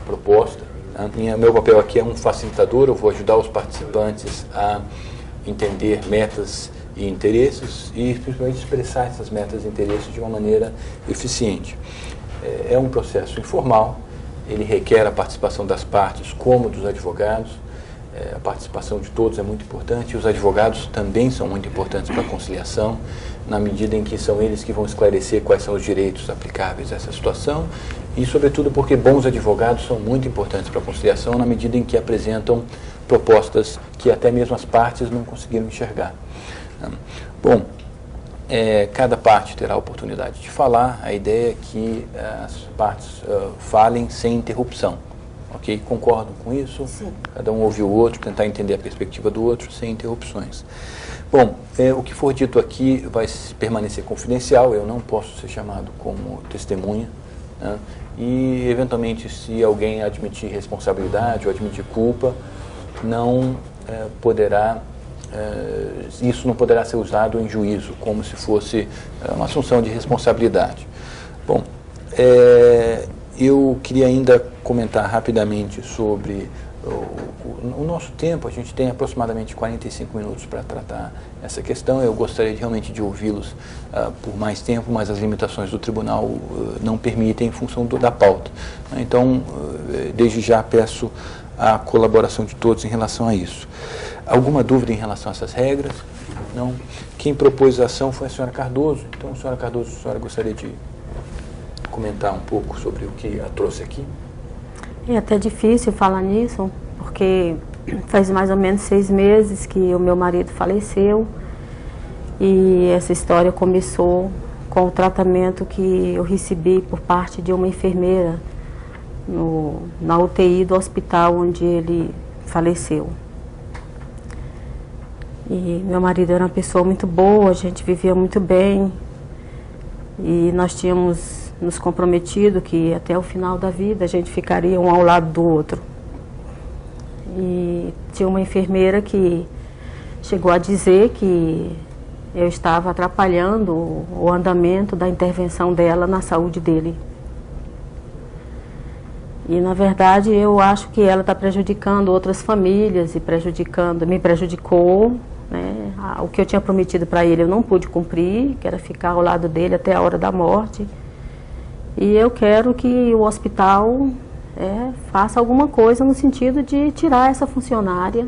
proposta. Meu papel aqui é um facilitador, eu vou ajudar os participantes a entender metas e interesses e principalmente expressar essas metas e interesses de uma maneira eficiente. É um processo informal, ele requer a participação das partes como dos advogados, a participação de todos é muito importante e os advogados também são muito importantes para a conciliação, na medida em que são eles que vão esclarecer quais são os direitos aplicáveis a essa situação e, sobretudo, porque bons advogados são muito importantes para a conciliação na medida em que apresentam propostas que até mesmo as partes não conseguiram enxergar. Bom, cada parte terá a oportunidade de falar, a ideia é que as partes falem sem interrupção. Ok? Concordam com isso? Sim. Cada um ouvir o outro, tentar entender a perspectiva do outro, sem interrupções. Bom, o que for dito aqui vai permanecer confidencial, eu não posso ser chamado como testemunha, né? E, eventualmente, se alguém admitir responsabilidade ou admitir culpa, não poderá, isso não poderá ser usado em juízo, como se fosse uma assunção de responsabilidade. Bom, eu queria ainda comentar rapidamente sobre o nosso tempo, a gente tem aproximadamente 45 minutos para tratar essa questão. Eu gostaria realmente de ouvi-los por mais tempo, mas as limitações do tribunal não permitem em função da pauta. Então, desde já peço a colaboração de todos em relação a isso. Alguma dúvida em relação a essas regras? Não? Quem propôs a ação foi a senhora Cardoso. Então, senhora Cardoso, a senhora gostaria de comentar um pouco sobre o que a trouxe aqui? É até difícil falar nisso, porque faz mais ou menos 6 meses que o meu marido faleceu e essa história começou com o tratamento que eu recebi por parte de uma enfermeira na UTI do hospital onde ele faleceu. E meu marido era uma pessoa muito boa, a gente vivia muito bem e nós tínhamos nos comprometido que até o final da vida a gente ficaria um ao lado do outro. E tinha uma enfermeira que chegou a dizer que eu estava atrapalhando o andamento da intervenção dela na saúde dele. E na verdade eu acho que ela está prejudicando outras famílias e me prejudicou, né? O que eu tinha prometido para ele eu não pude cumprir, que era ficar ao lado dele até a hora da morte. E eu quero que o hospital faça alguma coisa no sentido de tirar essa funcionária,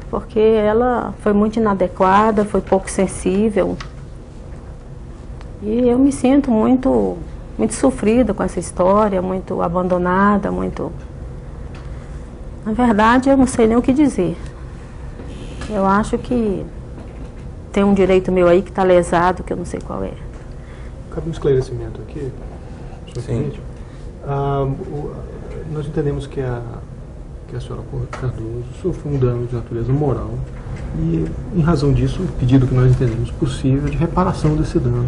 porque ela foi muito inadequada, foi pouco sensível. E eu me sinto muito sofrida com essa história, muito abandonada, muito... Na verdade, eu não sei nem o que dizer. Eu acho que tem um direito meu aí que está lesado, que eu não sei qual é. Cabe um esclarecimento aqui. Sim. Nós entendemos que a senhora Cardoso sofreu um dano de natureza moral e, em razão disso, o pedido que nós entendemos possível de reparação desse dano.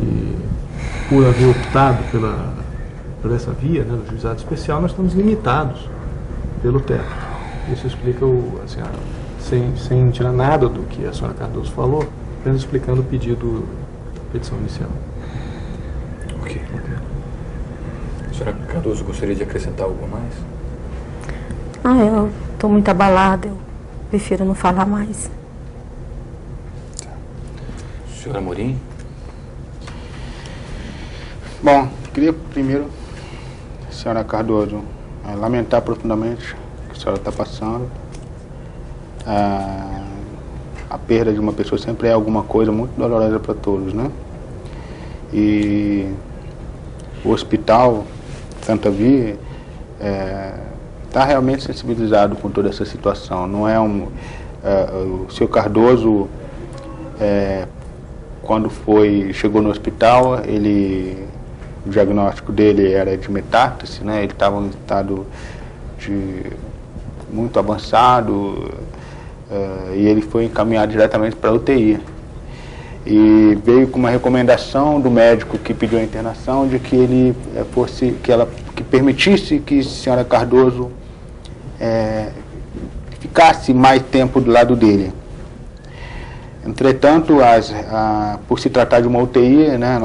E, por haver optado por essa via, né, no juizado especial, nós estamos limitados pelo teto. Isso explica, sem tirar nada do que a senhora Cardoso falou, apenas explicando o pedido da petição inicial. Ok. A senhora Cardoso gostaria de acrescentar algo mais? Eu estou muito abalada, eu prefiro não falar mais. Tá. Senhora Amorim? Bom, queria primeiro, senhora Cardoso, lamentar profundamente o que a senhora está passando. A perda de uma pessoa sempre é alguma coisa muito dolorosa para todos, né? E o hospital Santa Via está realmente sensibilizado com toda essa situação. Não é o senhor Cardoso, quando chegou no hospital, o diagnóstico dele era de metástase, né? Ele estava em estado muito avançado e ele foi encaminhado diretamente para a UTI. E veio com uma recomendação do médico que pediu a internação de que ele que permitisse que a senhora Cardoso ficasse mais tempo do lado dele. Entretanto, por se tratar de uma UTI, né,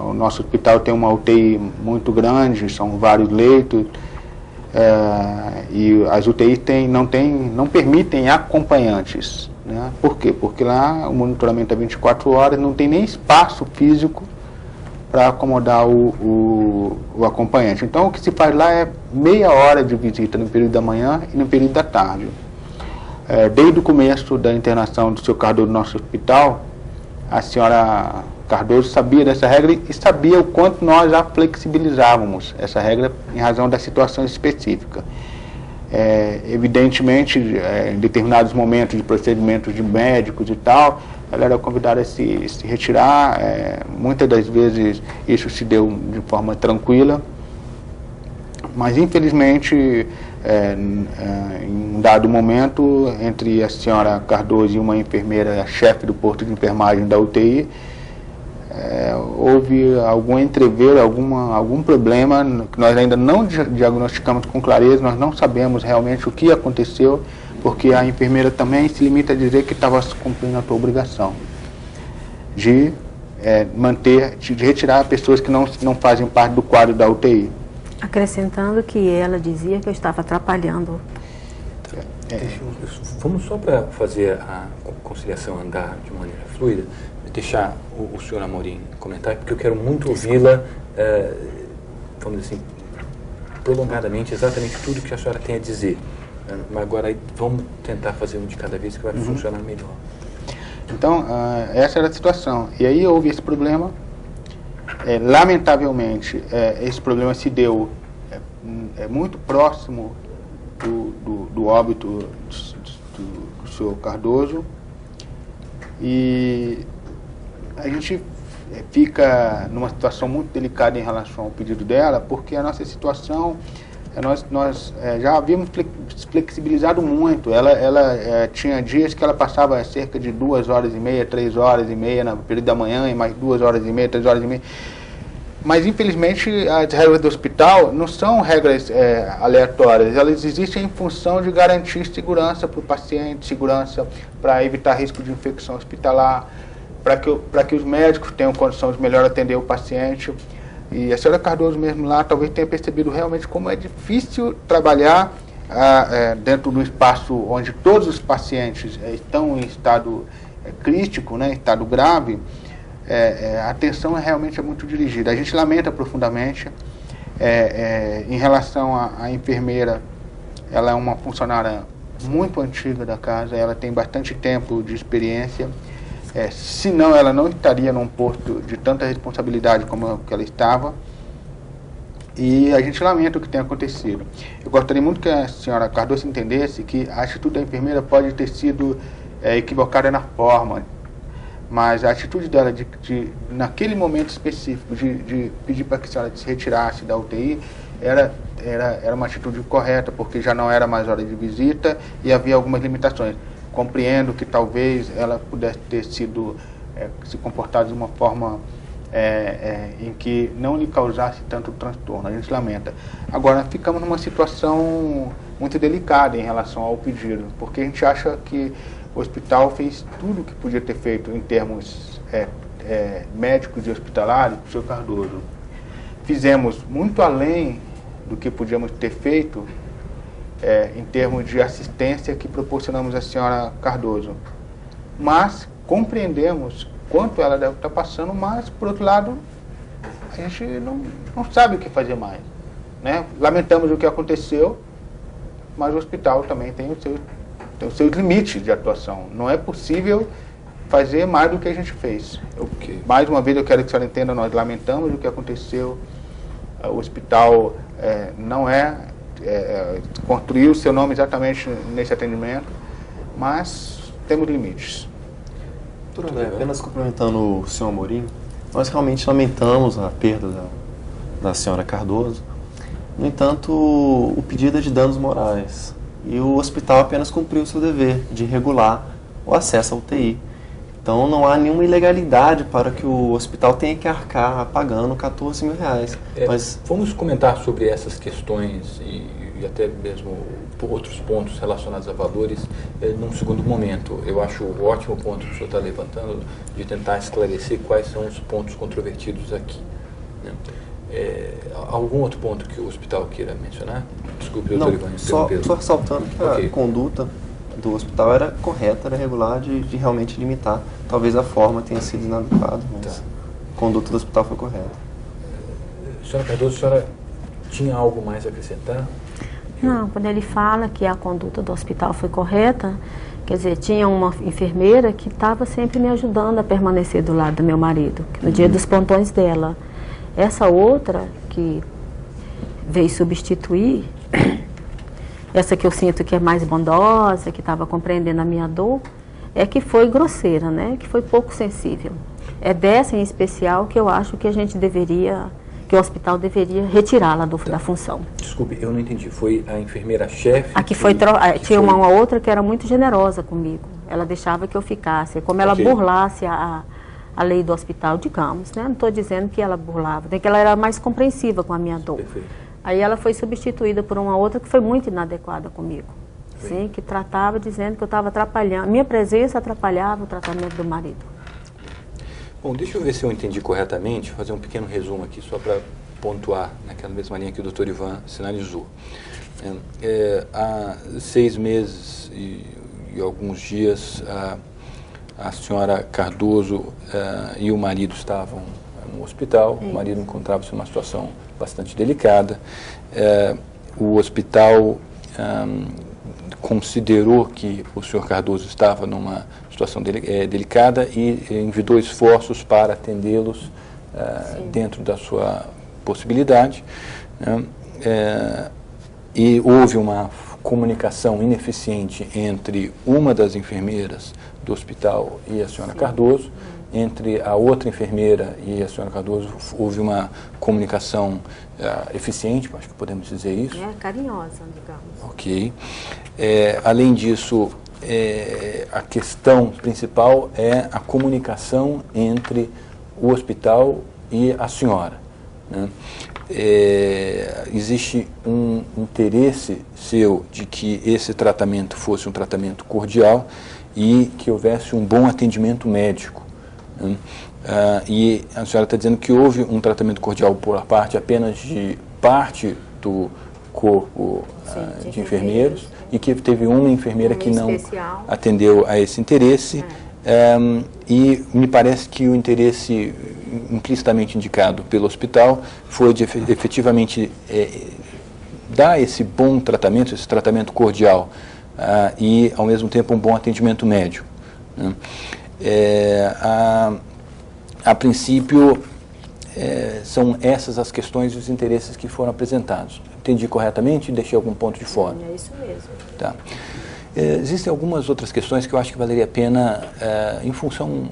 o nosso hospital tem uma UTI muito grande, são vários leitos, e as UTIs não permitem acompanhantes. Né? Por quê? Porque lá o monitoramento é 24 horas, não tem nem espaço físico para acomodar o acompanhante. Então o que se faz lá é meia hora de visita no período da manhã e no período da tarde. Desde o começo da internação do Sr. Cardoso no nosso hospital, a senhora Cardoso sabia dessa regra e sabia o quanto nós a flexibilizávamos, essa regra, em razão das situações específicas. Evidentemente, em determinados momentos de procedimentos de médicos e tal, ela era convidada a se retirar. Muitas das vezes isso se deu de forma tranquila, mas infelizmente, em um dado momento, entre a senhora Cardoso e uma enfermeira, a chefe do posto de enfermagem da UTI, houve algum entrever, algum problema que nós ainda não diagnosticamos com clareza. Nós não sabemos realmente o que aconteceu, porque a enfermeira também se limita a dizer que estava cumprindo a sua obrigação de retirar pessoas que não fazem parte do quadro da UTI. Acrescentando que ela dizia que eu estava atrapalhando. Vamos só para fazer a conciliação andar de maneira fluida, deixar o senhor Amorim comentar, porque eu quero muito ouvi-la, vamos dizer assim, prolongadamente, exatamente tudo que a senhora tem a dizer. Mas agora vamos tentar fazer um de cada vez que vai funcionar melhor. Então, essa era a situação. E aí houve esse problema. Lamentavelmente, esse problema se deu muito próximo do óbito do senhor Cardoso. E a gente fica numa situação muito delicada em relação ao pedido dela, porque a nossa situação, nós já havíamos flexibilizado muito. Ela tinha dias que ela passava cerca de 2h30, 3h30 no período da manhã, e mais 2h30, 3h30. Mas, infelizmente, as regras do hospital não são regras aleatórias. Elas existem em função de garantir segurança para o paciente, segurança para evitar risco de infecção hospitalar, para que os médicos tenham condição de melhor atender o paciente. E a senhora Cardoso mesmo lá talvez tenha percebido realmente como é difícil trabalhar dentro do espaço onde todos os pacientes estão em estado crítico, né, estado grave. A atenção realmente é muito dirigida. A gente lamenta profundamente. Em relação à enfermeira, ela é uma funcionária muito antiga da casa, ela tem bastante tempo de experiência. Senão ela não estaria num posto de tanta responsabilidade como que ela estava. E a gente lamenta o que tem acontecido. Eu gostaria muito que a senhora Cardoso entendesse que a atitude da enfermeira pode ter sido equivocada na forma, mas a atitude dela naquele momento específico de pedir para que a senhora se retirasse da UTI era uma atitude correta, porque já não era mais hora de visita e havia algumas limitações. Compreendo que talvez ela pudesse ter sido se comportado de uma forma em que não lhe causasse tanto transtorno. A gente lamenta. Agora, ficamos numa situação muito delicada em relação ao pedido, porque a gente acha que o hospital fez tudo o que podia ter feito em termos médicos e hospitalares para o senhor Cardoso. Fizemos muito além do que podíamos ter feito em termos de assistência que proporcionamos à senhora Cardoso. Mas compreendemos quanto ela deve estar passando, mas, por outro lado, a gente não sabe o que fazer mais, né? Lamentamos o que aconteceu, mas o hospital também tem os seus limites de atuação. Não é possível fazer mais do que a gente fez. Mais uma vez eu quero que a senhora entenda, nós lamentamos o que aconteceu. O hospital não construiu o seu nome exatamente nesse atendimento, mas temos limites. Doutor André, apenas complementando o senhor Amorim, nós realmente lamentamos a perda da senhora Cardoso. No entanto, o pedido é de danos morais e o hospital apenas cumpriu o seu dever de regular o acesso à UTI. Então não há nenhuma ilegalidade para que o hospital tenha que arcar pagando R$14 mil. Vamos comentar sobre essas questões e até mesmo outros pontos relacionados a valores num segundo momento. Eu acho um ótimo ponto que o senhor está levantando de tentar esclarecer quais são os pontos controvertidos aqui, né? Algum outro ponto que o hospital queira mencionar? Desculpe, doutor Ivan, interrompê-lo. Só ressaltando que a conduta do hospital era correta, era regular, de realmente limitar. Talvez a forma tenha sido inadequada, mas a conduta do hospital foi correta. Senhora Cardoso, a senhora tinha algo mais a acrescentar? Não, quando ele fala que a conduta do hospital foi correta, quer dizer, tinha uma enfermeira que estava sempre me ajudando a permanecer do lado do meu marido, no dia dos plantões dela. Essa outra que veio substituir, essa que eu sinto que é mais bondosa, que estava compreendendo a minha dor, é que foi grosseira, né? Que foi pouco sensível. É dessa em especial que eu acho que a gente deveria, que o hospital deveria retirá-la da função. Desculpe, eu não entendi. Foi a enfermeira-chefe? A que foi tinha uma outra que era muito generosa comigo. Ela deixava que eu ficasse. Como ela burlasse a lei do hospital, digamos, né? Não estou dizendo que ela burlava, que ela era mais compreensiva com a minha dor. Perfeito. Aí ela foi substituída por uma outra que foi muito inadequada comigo. Sim, que tratava dizendo que eu estava atrapalhando. Minha presença atrapalhava o tratamento do marido. Bom, deixa eu ver se eu entendi corretamente, fazer um pequeno resumo aqui, só para pontuar naquela mesma linha que o Dr. Ivan sinalizou. Há 6 meses e alguns dias, a senhora Cardoso e o marido estavam no hospital. O marido encontrava-se em uma situação bastante delicada. O hospital considerou que o senhor Cardoso estava numa situação delicada e envidou esforços para atendê-los dentro da sua possibilidade, né? E houve uma comunicação ineficiente entre uma das enfermeiras do hospital e a senhora Cardoso. Entre a outra enfermeira e a senhora Cardoso houve uma comunicação eficiente, acho que podemos dizer isso. Carinhosa, digamos. Ok. Além disso, a questão principal é a comunicação entre o hospital e a senhora, né? Existe um interesse seu de que esse tratamento fosse um tratamento cordial e que houvesse um bom atendimento médico, né? E a senhora está dizendo que houve um tratamento cordial por parte apenas de parte do corpo de enfermeiros e que teve uma enfermeira que não atendeu a esse interesse. E me parece que o interesse implicitamente indicado pelo hospital foi de efetivamente dar esse bom tratamento, esse tratamento cordial e, ao mesmo tempo, um bom atendimento médico, né? A princípio, são essas as questões e os interesses que foram apresentados. Entendi corretamente? Deixei algum ponto de fora? É isso mesmo. Tá. Existem algumas outras questões que eu acho que valeria a pena, em função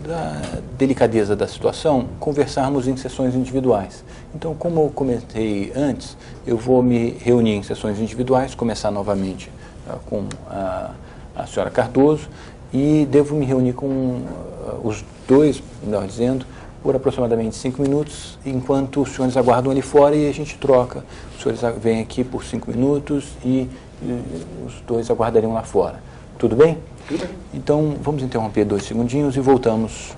da delicadeza da situação, conversarmos em sessões individuais. Então, como eu comentei antes, eu vou me reunir em sessões individuais, começar novamente com a senhora Cardoso, e devo me reunir com os dois, melhor dizendo, por aproximadamente 5 minutos, enquanto os senhores aguardam ali fora e a gente troca. Os senhores vêm aqui por 5 minutos e os dois aguardariam lá fora. Tudo bem? Tudo bem. Então, vamos interromper 2 segundinhos e voltamos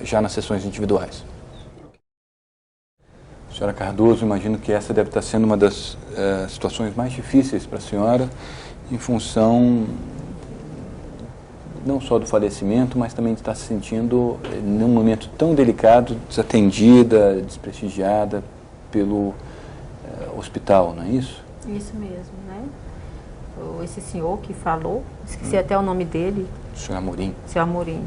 já nas sessões individuais. Senhora Cardoso, imagino que essa deve estar sendo uma das situações mais difíceis para a senhora, em função não só do falecimento, mas também de estar se sentindo, num momento tão delicado, desatendida, desprestigiada pelo hospital, não é isso? Isso mesmo, né? Esse senhor que falou, esqueci até o nome dele. Senhor Amorim. Senhor Amorim,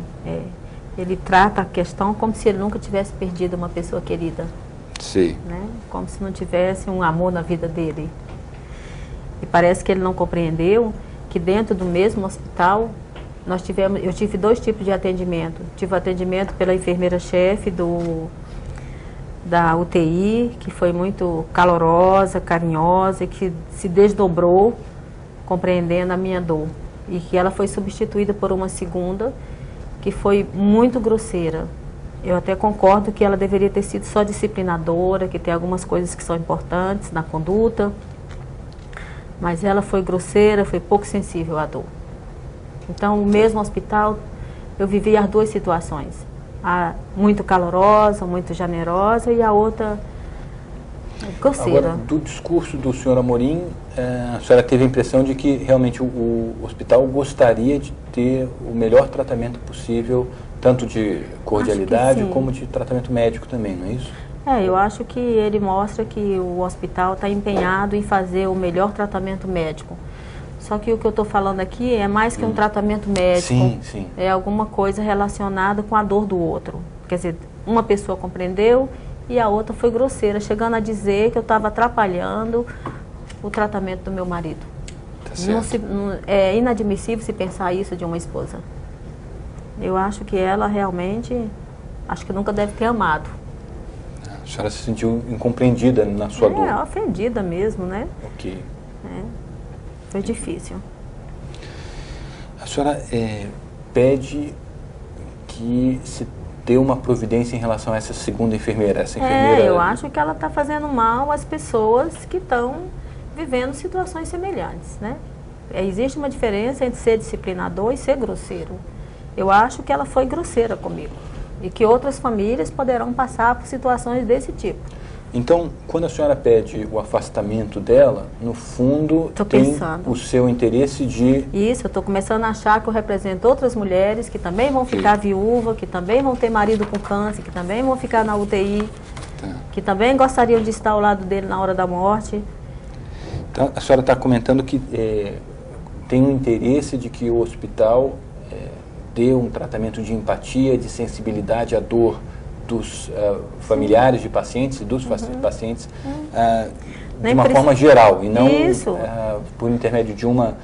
ele trata a questão como se ele nunca tivesse perdido uma pessoa querida. Sim. Né? Como se não tivesse um amor na vida dele. E parece que ele não compreendeu que dentro do mesmo hospital eu tive 2 tipos de atendimento. Tive atendimento pela enfermeira-chefe da UTI, que foi muito calorosa, carinhosa, e que se desdobrou compreendendo a minha dor. E que ela foi substituída por uma segunda, que foi muito grosseira. Eu até concordo que ela deveria ter sido só disciplinadora, que tem algumas coisas que são importantes na conduta, mas ela foi grosseira, foi pouco sensível à dor. Então, o mesmo hospital, eu vivi as 2 situações. A muito calorosa, muito generosa, e a outra grosseira. Agora, do discurso do senhor Amorim, a senhora teve a impressão de que realmente o hospital gostaria de ter o melhor tratamento possível, tanto de cordialidade como de tratamento médico também, não é isso? Eu acho que ele mostra que o hospital está empenhado em fazer o melhor tratamento médico. Só que o que eu estou falando aqui é mais que um tratamento médico. Sim, sim. É alguma coisa relacionada com a dor do outro. Quer dizer, uma pessoa compreendeu e a outra foi grosseira, chegando a dizer que eu estava atrapalhando o tratamento do meu marido. Tá certo. É inadmissível se pensar isso de uma esposa. Eu acho que ela realmente, acho que nunca deve ter amado. A senhora se sentiu incompreendida na sua dor? Ofendida mesmo, né? Ok. Foi difícil. A senhora pede que se dê uma providência em relação a essa segunda enfermeira? Essa enfermeira... eu acho que ela está fazendo mal às pessoas que estão vivendo situações semelhantes, né? Existe uma diferença entre ser disciplinador e ser grosseiro. Eu acho que ela foi grosseira comigo. e que outras famílias poderão passar por situações desse tipo. Então, quando a senhora pede o afastamento dela, no fundo tem o seu interesse de... Isso, eu estou começando a achar que eu represento outras mulheres que também vão ficar viúvas, que também vão ter marido com câncer, que também vão ficar na UTI, que também gostariam de estar ao lado dele na hora da morte. Então, a senhora está comentando que tem um interesse de que o hospital dê um tratamento de empatia, de sensibilidade à dor dos familiares de pacientes e dos pacientes de uma forma geral e não por intermédio de uma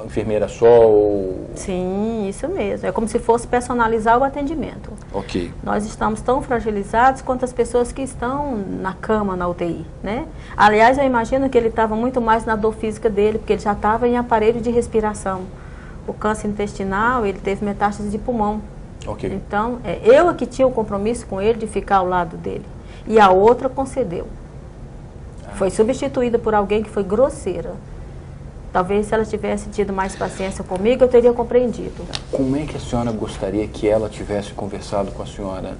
enfermeira só ou... Sim, isso mesmo. É como se fosse personalizar o atendimento. Ok. Nós estamos tão fragilizados quanto as pessoas que estão na cama, na UTI, né? Aliás, eu imagino que ele estava muito mais na dor física dele, porque ele já estava em aparelho de respiração. O câncer intestinal, ele teve metástase de pulmão. Okay. Então, eu que tinha o compromisso com ele de ficar ao lado dele. E a outra concedeu. Foi substituída por alguém que foi grosseira. Talvez se ela tivesse tido mais paciência comigo, eu teria compreendido. Como é que a senhora gostaria que ela tivesse conversado com a senhora?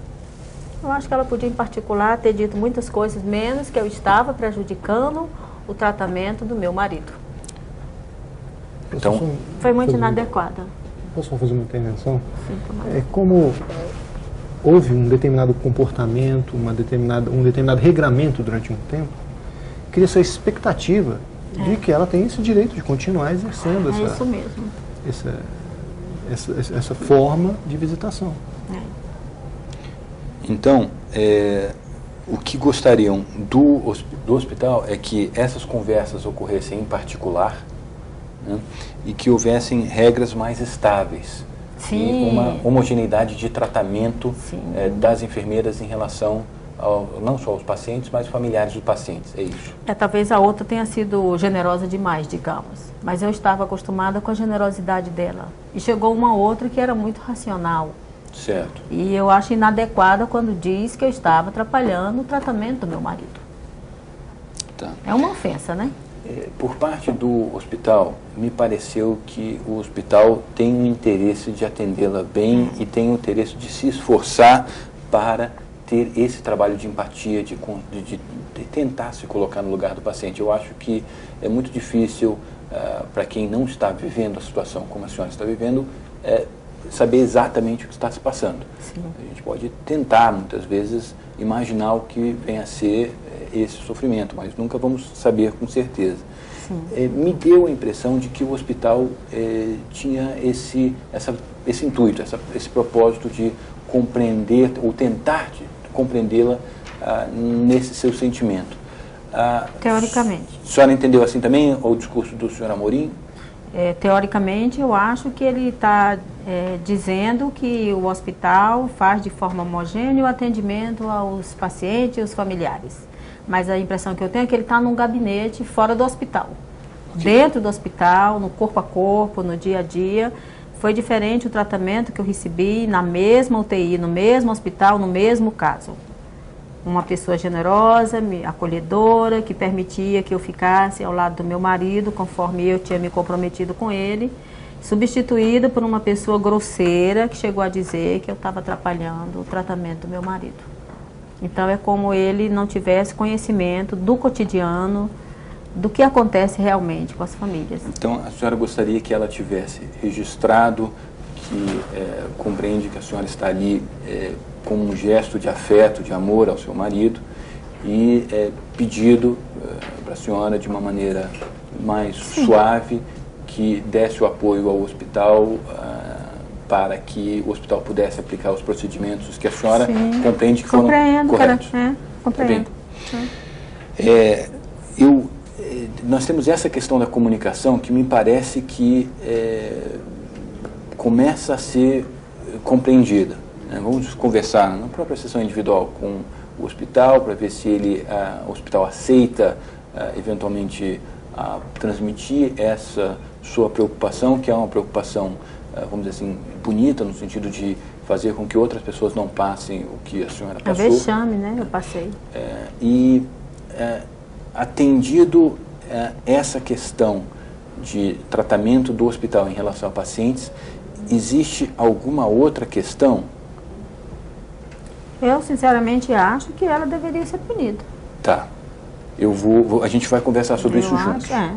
Eu acho que ela podia, em particular, ter dito muitas coisas, menos que eu estava prejudicando o tratamento do meu marido. Então, foi muito inadequada. Posso só fazer uma intervenção? Sim, como houve um determinado comportamento, um determinado regramento durante um tempo, cria essa expectativa de que ela tem esse direito de continuar exercendo essa forma de visitação. Então, o que gostariam do hospital é que essas conversas ocorressem em particular, né, e que houvessem regras mais estáveis. Sim. E uma homogeneidade de tratamento das enfermeiras em relação não só aos pacientes, mas familiares dos pacientes. É isso. Talvez a outra tenha sido generosa demais, digamos. Mas eu estava acostumada com a generosidade dela. E chegou uma outra que era muito racional. Certo. E eu acho inadequada quando diz que eu estava atrapalhando o tratamento do meu marido. Tá. É uma ofensa, né? Por parte do hospital, me pareceu que o hospital tem o interesse de atendê-la bem e tem o interesse de se esforçar para ter esse trabalho de empatia, de tentar se colocar no lugar do paciente. Eu acho que é muito difícil para quem não está vivendo a situação como a senhora está vivendo, saber exatamente o que está se passando. Sim. A gente pode tentar, muitas vezes, imaginar o que vem a ser esse sofrimento, mas nunca vamos saber com certeza. Me deu a impressão de que o hospital tinha esse intuito, esse propósito de compreender, ou tentar compreendê-la nesse seu sentimento. Teoricamente. A senhora entendeu assim também o discurso do senhor Amorim? Teoricamente, eu acho que ele está dizendo que o hospital faz de forma homogênea o atendimento aos pacientes e aos familiares. Mas a impressão que eu tenho é que ele está num gabinete fora do hospital. Okay. Dentro do hospital, no corpo a corpo, no dia a dia. Foi diferente o tratamento que eu recebi na mesma UTI, no mesmo hospital, no mesmo caso. Uma pessoa generosa, acolhedora, que permitia que eu ficasse ao lado do meu marido, conforme eu tinha me comprometido com ele, substituída por uma pessoa grosseira que chegou a dizer que eu estava atrapalhando o tratamento do meu marido. Então é como ele não tivesse conhecimento do cotidiano, do que acontece realmente com as famílias. Então a senhora gostaria que ela tivesse registrado que compreende que a senhora está ali com um gesto de afeto, de amor ao seu marido e pedido para a senhora de uma maneira mais suave que desse o apoio ao hospital para que o hospital pudesse aplicar os procedimentos que a senhora compreende que foram corretos. Compreendo. Nós temos essa questão da comunicação que me parece que começa a ser compreendida. Né? Vamos conversar na própria sessão individual com o hospital para ver se o hospital aceita eventualmente transmitir essa sua preocupação, que é uma preocupação, vamos dizer assim, bonita, no sentido de fazer com que outras pessoas não passem o que a senhora passou. É vexame, né? Eu passei. Atendido essa questão de tratamento do hospital em relação a pacientes, existe alguma outra questão Eu, sinceramente, acho que ela deveria ser punida. Tá. A gente vai conversar sobre isso juntos. Tá.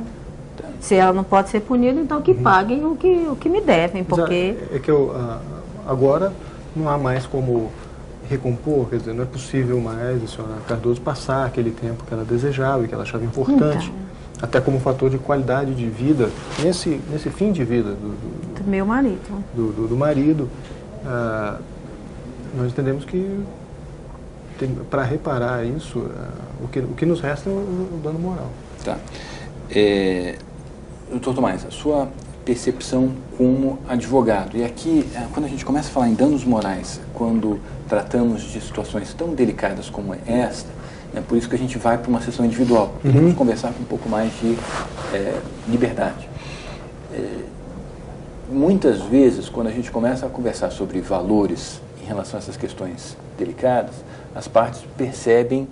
Se ela não pode ser punida, então que paguem o que me devem, porque... É que agora não há mais como recompor, quer dizer, não é possível mais a senhora Cardoso passar aquele tempo que ela desejava e que ela achava importante, até como fator de qualidade de vida, nesse fim de vida do meu marido. Do marido. Nós entendemos que para reparar isso, o que nos resta é o dano moral. Tá. Doutor Tomás, a sua percepção como advogado, e aqui, quando a gente começa a falar em danos morais, quando tratamos de situações tão delicadas como esta, é por isso que a gente vai para uma sessão individual. Queremos conversar com um pouco mais de liberdade. Muitas vezes, quando a gente começa a conversar sobre valores em relação a essas questões delicadas, as partes percebem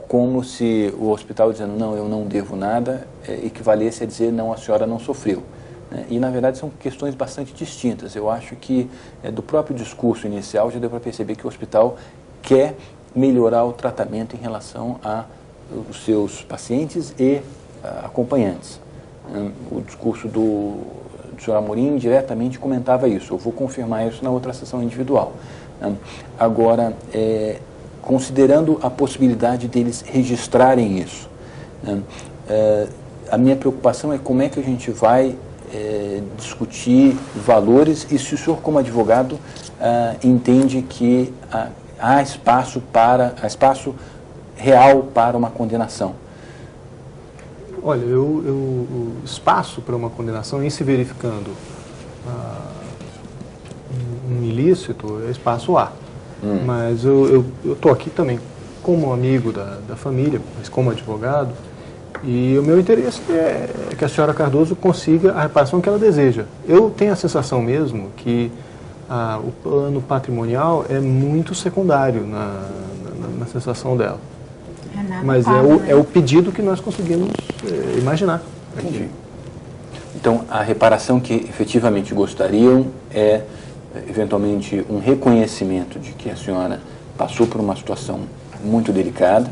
como se o hospital dizendo não, eu não devo nada, equivalesse a dizer não, a senhora não sofreu. Né? E, na verdade, são questões bastante distintas. Eu acho que do próprio discurso inicial já deu para perceber que o hospital quer melhorar o tratamento em relação aos seus pacientes e acompanhantes. O discurso do Sr. Amorim diretamente comentava isso. Eu vou confirmar isso na outra sessão individual. Agora, considerando a possibilidade deles registrarem isso, a minha preocupação é como é que a gente vai discutir valores e se o senhor, como advogado, entende que há espaço real para uma condenação. Olha, o espaço para uma condenação, em se verificando um ilícito, espaço há. Mas eu estou aqui também como amigo da família, mas como advogado, e o meu interesse é que a senhora Cardoso consiga a reparação que ela deseja. Eu tenho a sensação mesmo que o plano patrimonial é muito secundário na sensação dela. Mas é o pedido que nós conseguimos imaginar. Entendi. Então, a reparação que efetivamente gostariam é, eventualmente, um reconhecimento de que a senhora passou por uma situação muito delicada,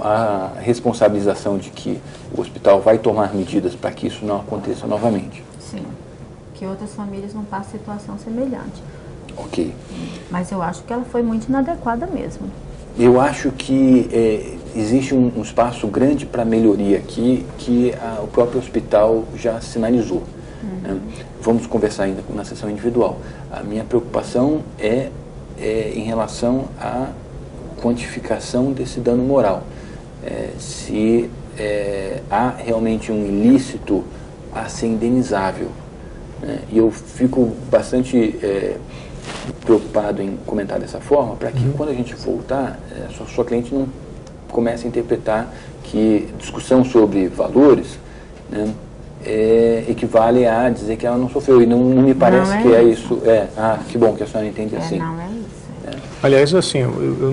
a responsabilização de que o hospital vai tomar medidas para que isso não aconteça novamente. Sim, que outras famílias não passem situação semelhante. Ok. Mas eu acho que ela foi muito inadequada mesmo. Eu acho que existe um espaço grande para melhoria aqui, que o próprio hospital já sinalizou. Vamos conversar ainda na sessão individual. A minha preocupação é em relação à quantificação desse dano moral. Se há realmente um ilícito a ser indenizável. E eu fico bastante preocupado em comentar dessa forma, para que quando a gente voltar, sua cliente não comece a interpretar que discussão sobre valores equivale a dizer que ela não sofreu. E não me parece que é isso. Que bom que a senhora entende assim. Não é isso. Aliás, assim, eu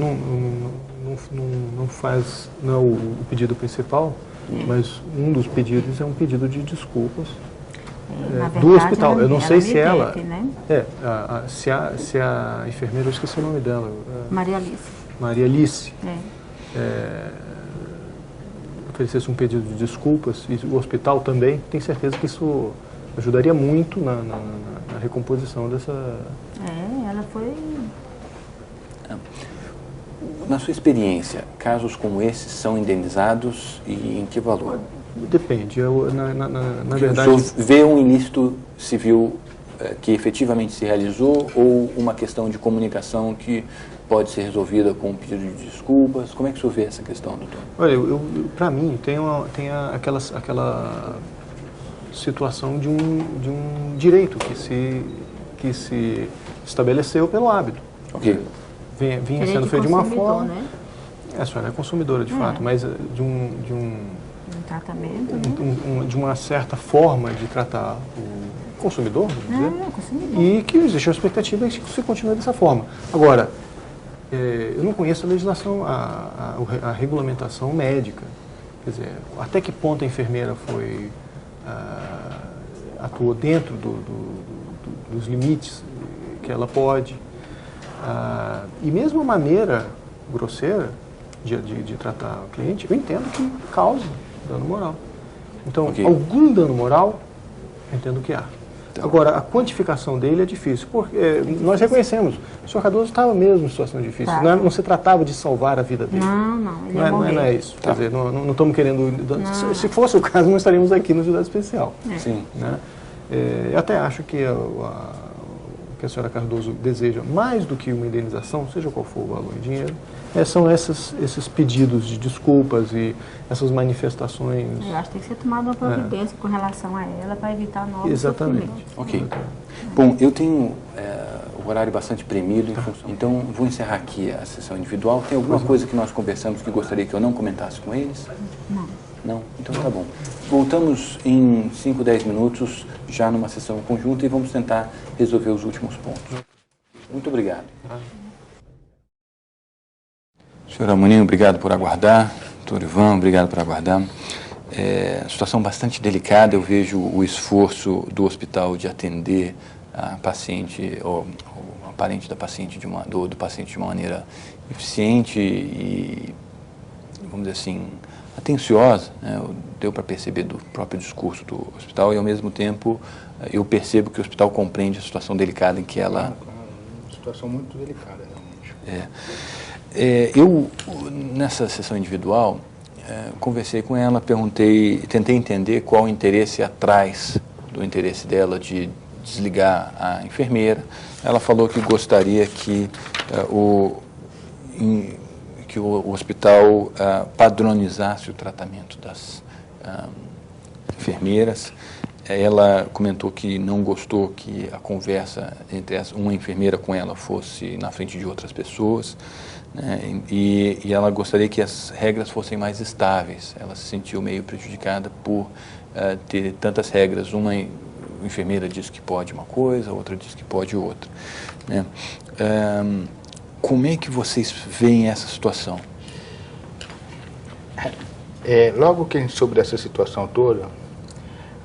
não faz o pedido principal, mas um dos pedidos é um pedido de desculpas do hospital. Eu não sei se ela... se a enfermeira, eu esqueci o nome dela. Maria Alice. Maria Alice. Oferecesse um pedido de desculpas, e o hospital também, tenho certeza que isso ajudaria muito na recomposição dessa... ela foi... Na sua experiência, casos como esses são indenizados e em que valor? Depende. Na verdade... O senhor vê um ilícito civil que efetivamente se realizou ou uma questão de comunicação que pode ser resolvida com um pedido de desculpas? Como é que o senhor vê essa questão, doutor? Olha, para mim, tem aquela situação de um direito que se estabeleceu pelo hábito. Ok. Vinha sendo feito de uma forma... Né? A senhora é consumidora, de fato, mas de um tratamento, né? De uma certa forma de tratar o consumidor, vamos dizer, consumidor. E que existe a expectativa de que se continue dessa forma. Agora, eu não conheço a legislação, a regulamentação médica. Quer dizer, até que ponto a enfermeira atuou dentro dos limites que ela pode. E mesmo a maneira grosseira de tratar o cliente, eu entendo que causa dano moral. Então, algum dano moral, eu entendo que há. Agora, a quantificação dele é difícil, porque nós reconhecemos, o senhor Cardoso estava mesmo em situação difícil, não se tratava de salvar a vida dele. Não é isso. Quer dizer, não estamos querendo... Se fosse o caso, não estaríamos aqui no Juizado Especial. Sim. Né? Eu até acho que que a senhora Cardoso deseja, mais do que uma indenização, seja qual for o valor em dinheiro, são esses pedidos de desculpas e essas manifestações. Eu acho que tem que ser tomada uma providência com relação a ela para evitar novos sofrimentos. Ok. Bom, eu tenho o horário bastante premido, então vou encerrar aqui a sessão individual. Tem alguma coisa que nós conversamos que gostaria que eu não comentasse com eles? Não? Então tá bom. Voltamos em 5, 10 minutos, já numa sessão conjunta, e vamos tentar resolver os últimos pontos. Muito obrigado. Senhor Amorim, obrigado por aguardar. Doutor Ivan, obrigado por aguardar. Situação bastante delicada, eu vejo o esforço do hospital de atender a paciente, ou a parente da paciente do paciente de uma maneira eficiente e, vamos dizer assim, atenciosa, né? Deu para perceber do próprio discurso do hospital e, ao mesmo tempo, eu percebo que o hospital compreende a situação delicada em que ela... Uma situação muito delicada, realmente. Eu, nessa sessão individual, conversei com ela, tentei entender qual o interesse atrás do interesse dela de desligar a enfermeira. Ela falou que gostaria que o hospital padronizasse o tratamento das enfermeiras. Ela comentou que não gostou que a conversa entre uma enfermeira com ela fosse na frente de outras pessoas, né? E ela gostaria que as regras fossem mais estáveis. Ela se sentiu meio prejudicada por ter tantas regras. Uma enfermeira diz que pode uma coisa, a outra diz que pode outra, né? Como é que vocês veem essa situação? Logo que a gente soube dessa situação toda,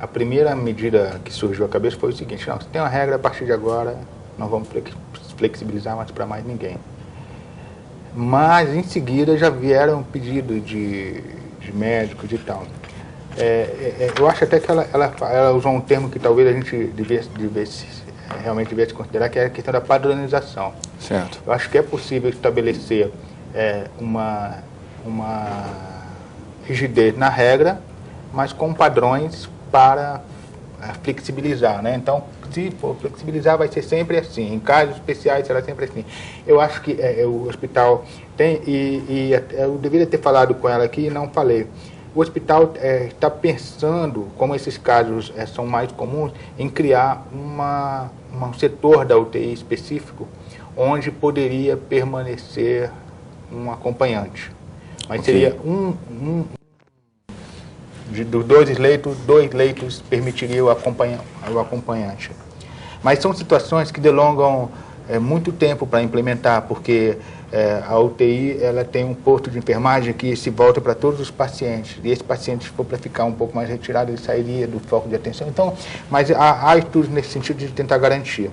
a primeira medida que surgiu à cabeça foi o seguinte: não, se tem uma regra, a partir de agora não vamos flexibilizar mais para mais ninguém. Mas em seguida já vieram pedidos de médicos e tal. Eu acho até que ela usou um termo que talvez a gente realmente devesse considerar, que é a questão da padronização. Certo. Eu acho que é possível estabelecer uma rigidez na regra, mas com padrões para flexibilizar, né? Então, se for flexibilizar, vai ser sempre assim. Em casos especiais, será sempre assim. Eu acho que o hospital tem, e eu deveria ter falado com ela aqui e não falei. O hospital está pensando, como esses casos são mais comuns, em criar um setor da UTI específico, onde poderia permanecer um acompanhante. Mas seria dos 2 leitos permitiria o acompanhante. Mas são situações que delongam muito tempo para implementar, porque a UTI ela tem um posto de enfermagem que se volta para todos os pacientes, e esse paciente, se for para ficar um pouco mais retirado, ele sairia do foco de atenção. Então, mas há estudos nesse sentido de tentar garantir.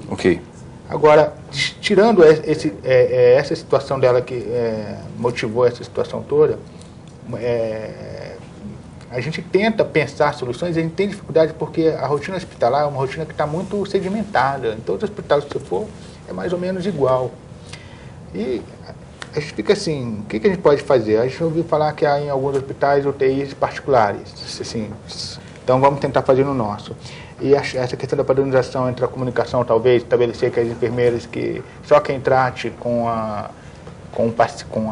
Ok. Agora, tirando essa situação dela que motivou essa situação toda, a gente tenta pensar soluções, a gente tem dificuldade porque a rotina hospitalar é uma rotina que está muito sedimentada. Em todos os hospitais que você for, é mais ou menos igual. E a gente fica assim, o que a gente pode fazer? A gente ouviu falar que há em alguns hospitais UTIs particulares, assim, então vamos tentar fazer no nosso. E essa questão da padronização entre a comunicação, talvez, estabelecer que as enfermeiras, que só quem trate com a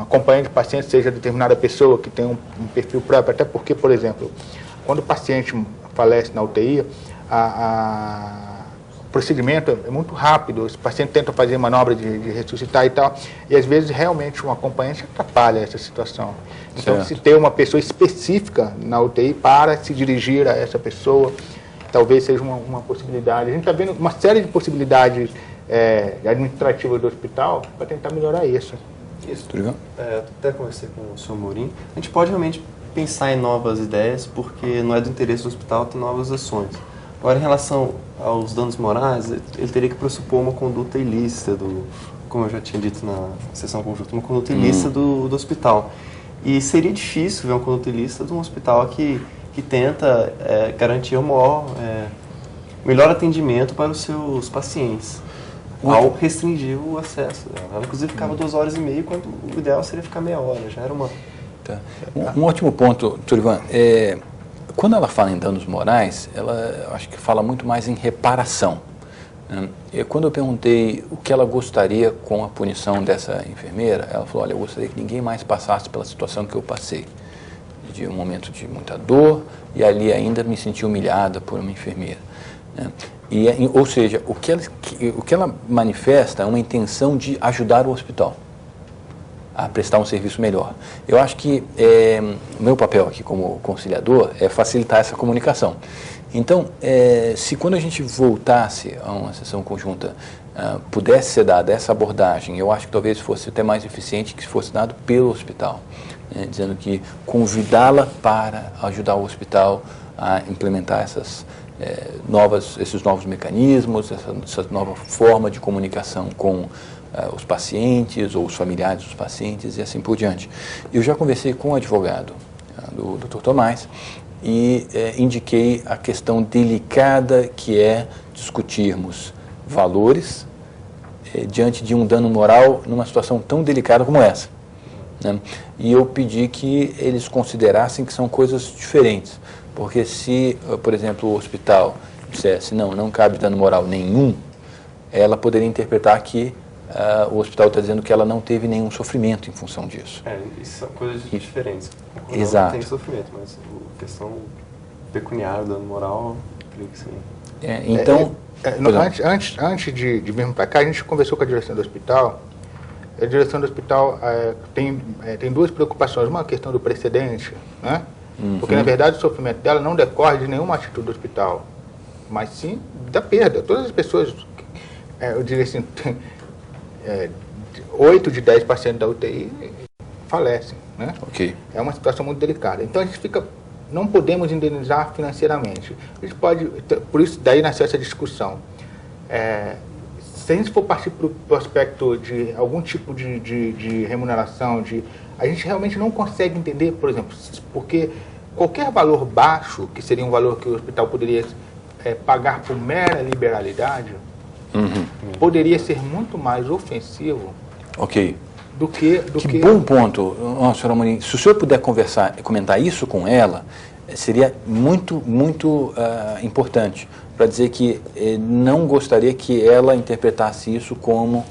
acompanhante de paciente seja determinada pessoa que tem um perfil próprio, até porque, por exemplo, quando o paciente falece na UTI, o procedimento é muito rápido, os pacientes tentam fazer manobra de ressuscitar e tal, e às vezes realmente um acompanhante atrapalha essa situação. Então, se ter uma pessoa específica na UTI para se dirigir a essa pessoa, talvez seja uma possibilidade. A gente está vendo uma série de possibilidades administrativas do hospital para tentar melhorar isso. Isso. Até conversei com o senhor Amorim. A gente pode realmente pensar em novas ideias, porque não é do interesse do hospital ter novas ações. Agora, em relação aos danos morais, ele teria que pressupor uma conduta ilícita como eu já tinha dito na sessão conjunta, uma conduta ilícita do hospital. E seria difícil ver uma conduta ilícita de um hospital que tenta garantir o melhor atendimento para os seus pacientes, ao restringir o acesso. Ela, inclusive, ficava 2 horas e meia, quando o ideal seria ficar meia hora. Já era uma... Tá. Um ótimo ponto, Turivan. Quando ela fala em danos morais, eu acho que fala muito mais em reparação. Quando eu perguntei o que ela gostaria com a punição dessa enfermeira, ela falou, olha, eu gostaria que ninguém mais passasse pela situação que eu passei. De um momento de muita dor, e ali ainda me senti humilhada por uma enfermeira. Ou seja, o que ela manifesta é uma intenção de ajudar o hospital a prestar um serviço melhor. Eu acho que o meu papel aqui como conciliador é facilitar essa comunicação. Então, se quando a gente voltasse a uma sessão conjunta, pudesse ser dada essa abordagem, eu acho que talvez fosse até mais eficiente que fosse dado pelo hospital, dizendo que convidá-la para ajudar o hospital a implementar esses novos mecanismos, essa nova forma de comunicação com os pacientes ou os familiares dos pacientes e assim por diante. Eu já conversei com o advogado do Dr. Tomás e indiquei a questão delicada que é discutirmos valores diante de um dano moral numa situação tão delicada como essa. E eu pedi que eles considerassem que são coisas diferentes, porque se, por exemplo, o hospital dissesse não cabe dano moral nenhum, ela poderia interpretar que o hospital está dizendo que ela não teve nenhum sofrimento em função disso. Isso são coisas diferentes. Exato. Não tem sofrimento, mas a questão pecuniária, dano moral, creio que sim. Então... Antes de virmos para cá, a gente conversou com a direção do hospital. A direção do hospital tem 2 preocupações. Uma questão do precedente, né? Porque, na verdade, o sofrimento dela não decorre de nenhuma atitude do hospital, mas sim da perda. Todas as pessoas, eu diria assim, 8 de 10 pacientes da UTI falecem, né? Okay. É uma situação muito delicada. Então, a gente não podemos indenizar financeiramente. A gente pode, por isso, daí nasceu essa discussão. Se a gente for partir para o aspecto de algum tipo de remuneração, a gente realmente não consegue entender, por exemplo, porque qualquer valor baixo, que seria um valor que o hospital poderia pagar por mera liberalidade, poderia ser muito mais ofensivo do que... bom ponto, senhora Amorim. Se o senhor puder comentar isso com ela, seria muito, muito importante, para dizer que não gostaria que ela interpretasse isso como...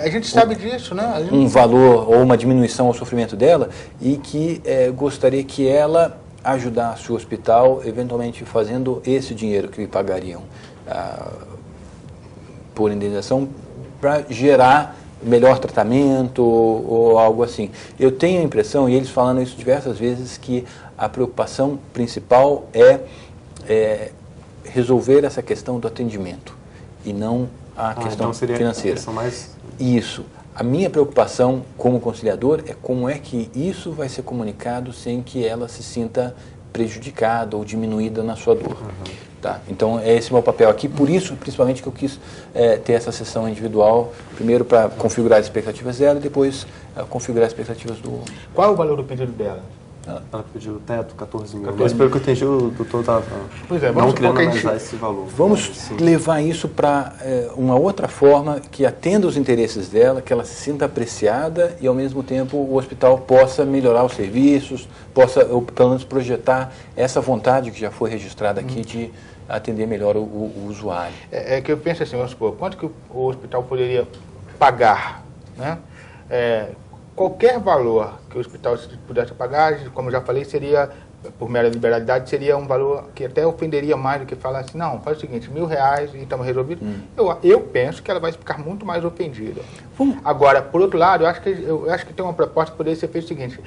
a gente sabe disso, né? Um valor ou uma diminuição ao sofrimento dela, e que gostaria que ela ajudasse o hospital, eventualmente fazendo esse dinheiro que lhe pagariam por indenização, para gerar melhor tratamento ou algo assim. Eu tenho a impressão, e eles falando isso diversas vezes, que a preocupação principal é resolver essa questão do atendimento e não a questão então seria financeira. A questão mais... Isso. A minha preocupação como conciliador é como é que isso vai ser comunicado sem que ela se sinta prejudicada ou diminuída na sua dor. Tá? Então, esse é o meu papel aqui. Por isso, principalmente, que eu quis ter essa sessão individual, primeiro para configurar as expectativas dela e depois configurar as expectativas do... Qual é o valor do pedido dela? Ela pediu o teto, 14 mil. Mas pelo que eu entendi, o doutor estava não querendo analisar esse valor. Vamos levar isso para uma outra forma que atenda os interesses dela, que ela se sinta apreciada e, ao mesmo tempo, o hospital possa melhorar os serviços, possa, pelo menos, projetar essa vontade que já foi registrada aqui de atender melhor o usuário. É que eu penso assim, vamos supor, quanto que o hospital poderia pagar, né? Qualquer valor que o hospital pudesse pagar, como já falei, seria, por mera liberalidade, seria um valor que até ofenderia mais do que falar assim, não, faz o seguinte, R$1.000 e estamos resolvidos. Eu penso que ela vai ficar muito mais ofendida. Agora, por outro lado, eu acho que tem uma proposta que poderia ser feita o seguinte,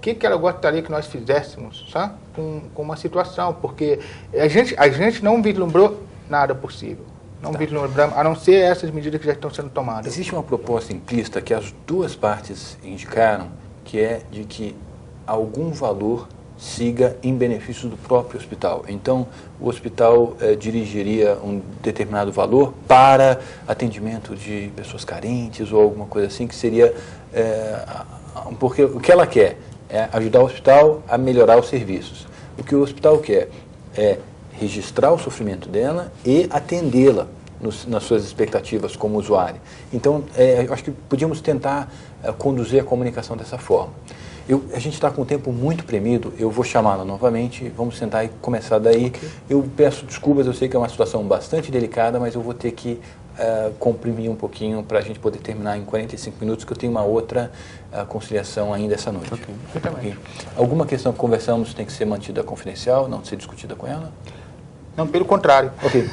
que ela gostaria que nós fizéssemos, sabe? Com uma situação, porque a gente não vislumbrou nada possível. Não vislumbramos, a não ser essas medidas que já estão sendo tomadas. Existe uma proposta implícita que as duas partes indicaram, que é de que algum valor siga em benefício do próprio hospital. Então, o hospital dirigiria um determinado valor para atendimento de pessoas carentes ou alguma coisa assim, que seria... porque o que ela quer é ajudar o hospital a melhorar os serviços. O que o hospital quer é registrar o sofrimento dela e atendê-la nas suas expectativas como usuário. Então, eu acho que podíamos tentar conduzir a comunicação dessa forma. A gente está com o tempo muito premido, eu vou chamá-la novamente, vamos sentar e começar daí. Okay. Eu peço desculpas, eu sei que é uma situação bastante delicada, mas eu vou ter que comprimir um pouquinho para a gente poder terminar em 45 minutos, que eu tenho uma outra conciliação ainda essa noite. Okay. Alguma questão que conversamos tem que ser mantida confidencial, não ser discutida com ela? Não, pelo contrário. Ok,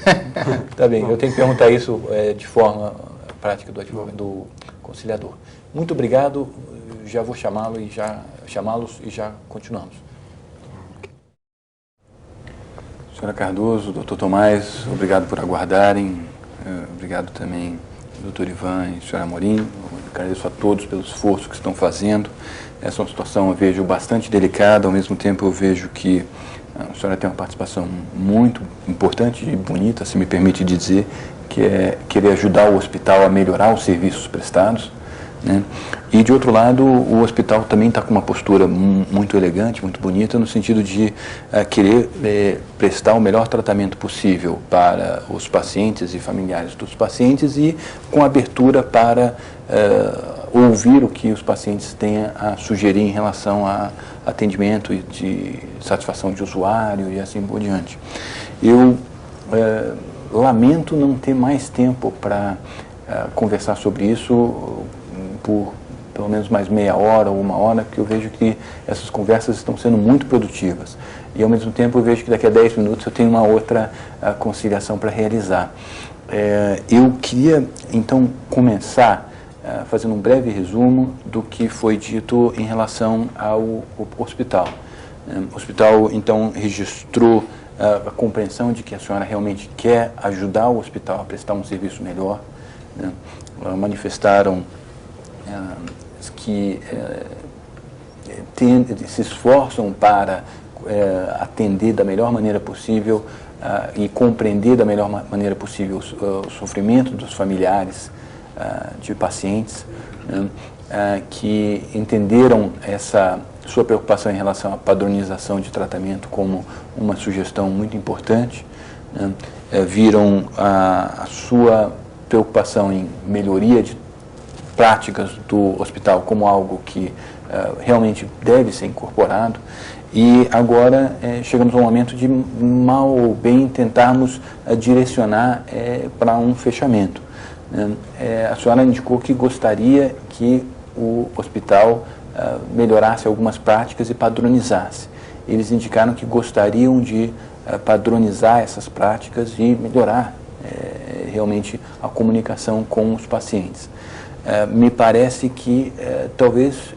tá bem, eu tenho que perguntar isso de forma prática do conciliador. Muito obrigado, já vou chamá-los e já continuamos. Senhora Cardoso, doutor Tomás, obrigado por aguardarem, obrigado também, doutor Ivan e senhora Amorim, eu agradeço a todos pelo esforço que estão fazendo. Essa é uma situação, eu vejo, bastante delicada, ao mesmo tempo eu vejo que a senhora tem uma participação muito importante e bonita, se me permite dizer, que é querer ajudar o hospital a melhorar os serviços prestados, né? E, de outro lado, o hospital também está com uma postura muito elegante, muito bonita, no sentido de querer prestar o melhor tratamento possível para os pacientes e familiares dos pacientes e com abertura para ouvir o que os pacientes têm a sugerir em relação a atendimento e de satisfação de usuário e assim por diante. Eu lamento não ter mais tempo para conversar sobre isso por pelo menos mais meia hora ou uma hora, porque eu vejo que essas conversas estão sendo muito produtivas. E, ao mesmo tempo, eu vejo que daqui a 10 minutos eu tenho uma outra conciliação para realizar. Eu queria, então, começar fazendo um breve resumo do que foi dito em relação ao hospital. O hospital, então, registrou a compreensão de que a senhora realmente quer ajudar o hospital a prestar um serviço melhor, né? Manifestaram que se esforçam para atender da melhor maneira possível e compreender da melhor maneira possível o sofrimento dos familiares de pacientes, né? Que entenderam essa sua preocupação em relação à padronização de tratamento como uma sugestão muito importante, né? Viram a sua preocupação em melhoria de práticas do hospital como algo que realmente deve ser incorporado, e agora chegamos ao momento de, mal ou bem, tentarmos direcionar para um fechamento. A senhora indicou que gostaria que o hospital melhorasse algumas práticas e padronizasse. Eles indicaram que gostariam de padronizar essas práticas e melhorar realmente a comunicação com os pacientes. Me parece que talvez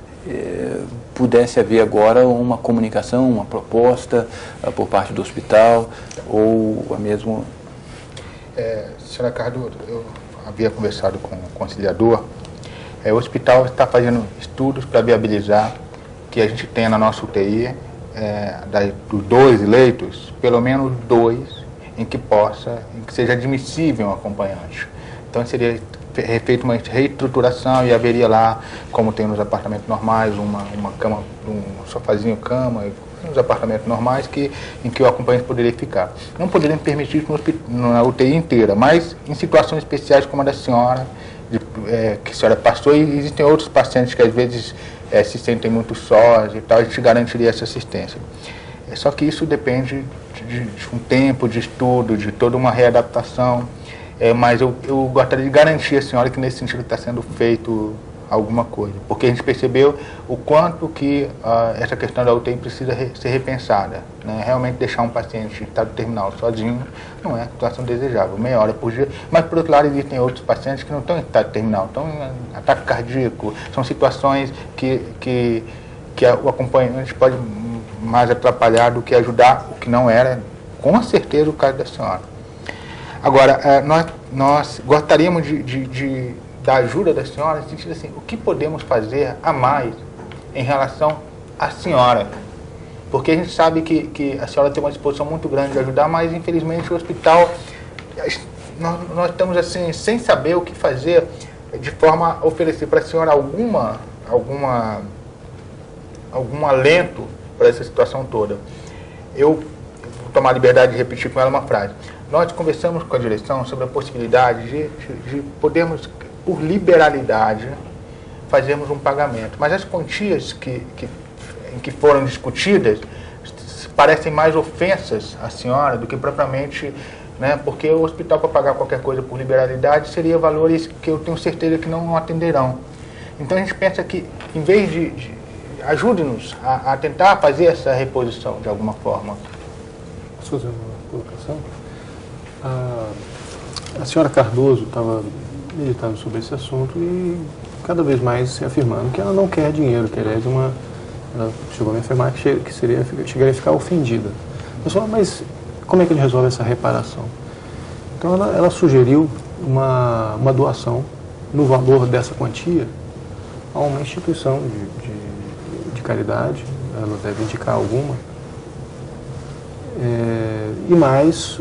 pudesse haver agora uma comunicação, uma proposta por parte do hospital, ou a mesmo... Senhora Cardoso, eu havia conversado com o conciliador. O hospital está fazendo estudos para viabilizar que a gente tenha na nossa UTI, dos 2 leitos, pelo menos 2 em que seja admissível um acompanhante. Então seria feita uma reestruturação e haveria lá, como tem nos apartamentos normais, uma cama, um sofazinho cama, nos apartamentos normais em que o acompanhante poderia ficar. Não poderiam permitir isso na UTI inteira, mas em situações especiais como a da senhora, que a senhora passou, e existem outros pacientes que às vezes se sentem muito sós e tal, a gente garantiria essa assistência. Só que isso depende de um tempo de estudo, de toda uma readaptação. Mas eu gostaria de garantir à senhora que nesse sentido está sendo feito alguma coisa, porque a gente percebeu o quanto que essa questão da UTI precisa ser repensada, né? Realmente deixar um paciente em estado terminal sozinho não é a situação desejável, meia hora por dia, mas por outro lado existem outros pacientes que não estão em estado terminal, estão em ataque cardíaco, são situações que o acompanhante pode mais atrapalhar do que ajudar, o que não era com certeza o caso da senhora. Agora, nós gostaríamos da ajuda da senhora, no sentido assim, o que podemos fazer a mais em relação à senhora? porque a gente sabe que a senhora tem uma disposição muito grande de ajudar, mas infelizmente o hospital, nós estamos assim, sem saber o que fazer, de forma a oferecer para a senhora algum alento para essa situação toda. Eu vou tomar a liberdade de repetir com ela uma frase. Nós conversamos com a direção sobre a possibilidade de podermos, por liberalidade, fazermos um pagamento. Mas as quantias que foram discutidas parecem mais ofensas à senhora do que propriamente, né, porque o hospital, para pagar qualquer coisa por liberalidade, seria valores que eu tenho certeza que não atenderão. Então a gente pensa que, em vez de ajude-nos a tentar fazer essa reposição de alguma forma. Posso fazer uma colocação? A senhora Cardoso estava meditando sobre esse assunto e cada vez mais se afirmando que ela não quer dinheiro, que aliás ela chegou a me afirmar que chegaria a ficar ofendida. Eu falei, mas como é que ele resolve essa reparação? Então ela sugeriu uma doação no valor dessa quantia a uma instituição de caridade, ela deve indicar alguma, e mais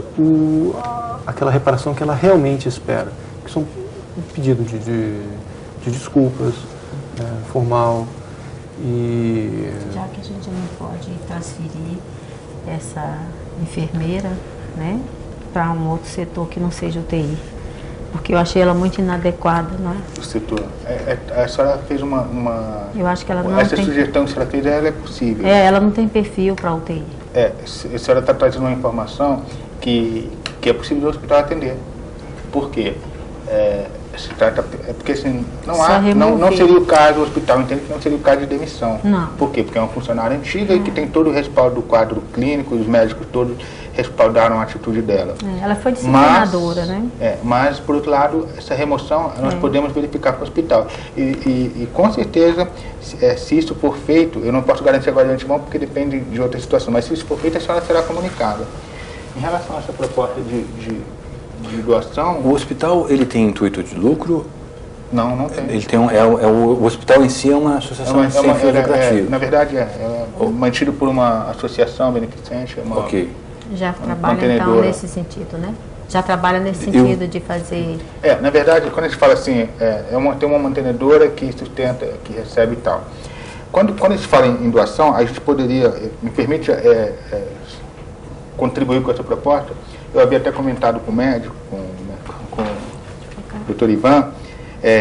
aquela reparação que ela realmente espera, que são um pedido de desculpas, formal, e... Já que a gente não pode transferir essa enfermeira, né, para um outro setor que não seja UTI, porque eu achei ela muito inadequada, não é? O setor. A senhora fez eu acho que ela não essa tem... sugestão que a senhora fez, ela é possível. Ela não tem perfil para UTI. A senhora está trazendo uma informação que é possível o hospital atender. Por quê? Porque assim, não seria o caso, o hospital entende que não seria o caso de demissão. Não. Por quê? Porque é uma funcionária antiga e que tem todo o respaldo do quadro clínico, os médicos todos respaldaram a atitude dela. Ela foi disciplinadora, né? Mas, por outro lado, essa remoção nós podemos verificar com o hospital. E com certeza, se isso for feito, eu não posso garantir agora de antemão porque depende de outra situação, mas se isso for feito, a senhora será comunicada. Em relação a essa proposta de doação... O hospital, ele tem intuito de lucro? Não tem. Ele tem o hospital em si é uma associação sem fins lucrativos. Na verdade, é mantido por uma associação beneficente. Ok. Já trabalha, então, nesse sentido, né? Já trabalha nesse sentido de fazer... na verdade, quando a gente fala assim, tem uma mantenedora que sustenta, que recebe e tal. Quando a gente fala em doação, a gente poderia, me permite contribuir com essa proposta. Eu havia até comentado com o médico, com o Dr. Ivan,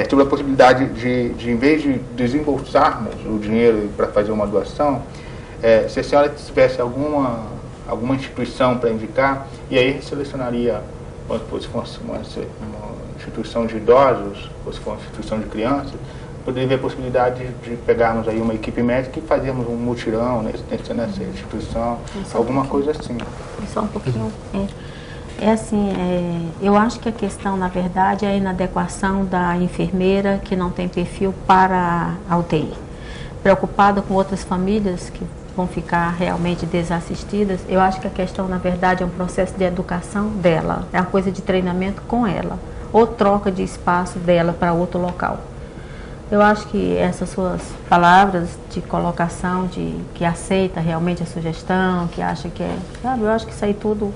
sobre a possibilidade de, em vez de desembolsarmos o dinheiro para fazer uma doação, se a senhora tivesse alguma instituição para indicar, e aí selecionaria, se fosse uma instituição de idosos, ou se for uma instituição de crianças, poderia haver a possibilidade de pegarmos aí uma equipe médica e fazermos um mutirão nessa instituição, alguma coisa assim. Só um pouquinho. Eu acho que a questão, na verdade, é a inadequação da enfermeira que não tem perfil para a UTI. Preocupada com outras famílias que vão ficar realmente desassistidas, eu acho que a questão, na verdade, é um processo de educação dela, é uma coisa de treinamento com ela, ou troca de espaço dela para outro local. Eu acho que essas suas palavras de colocação, que aceita realmente a sugestão, que acha que eu acho que isso aí tudo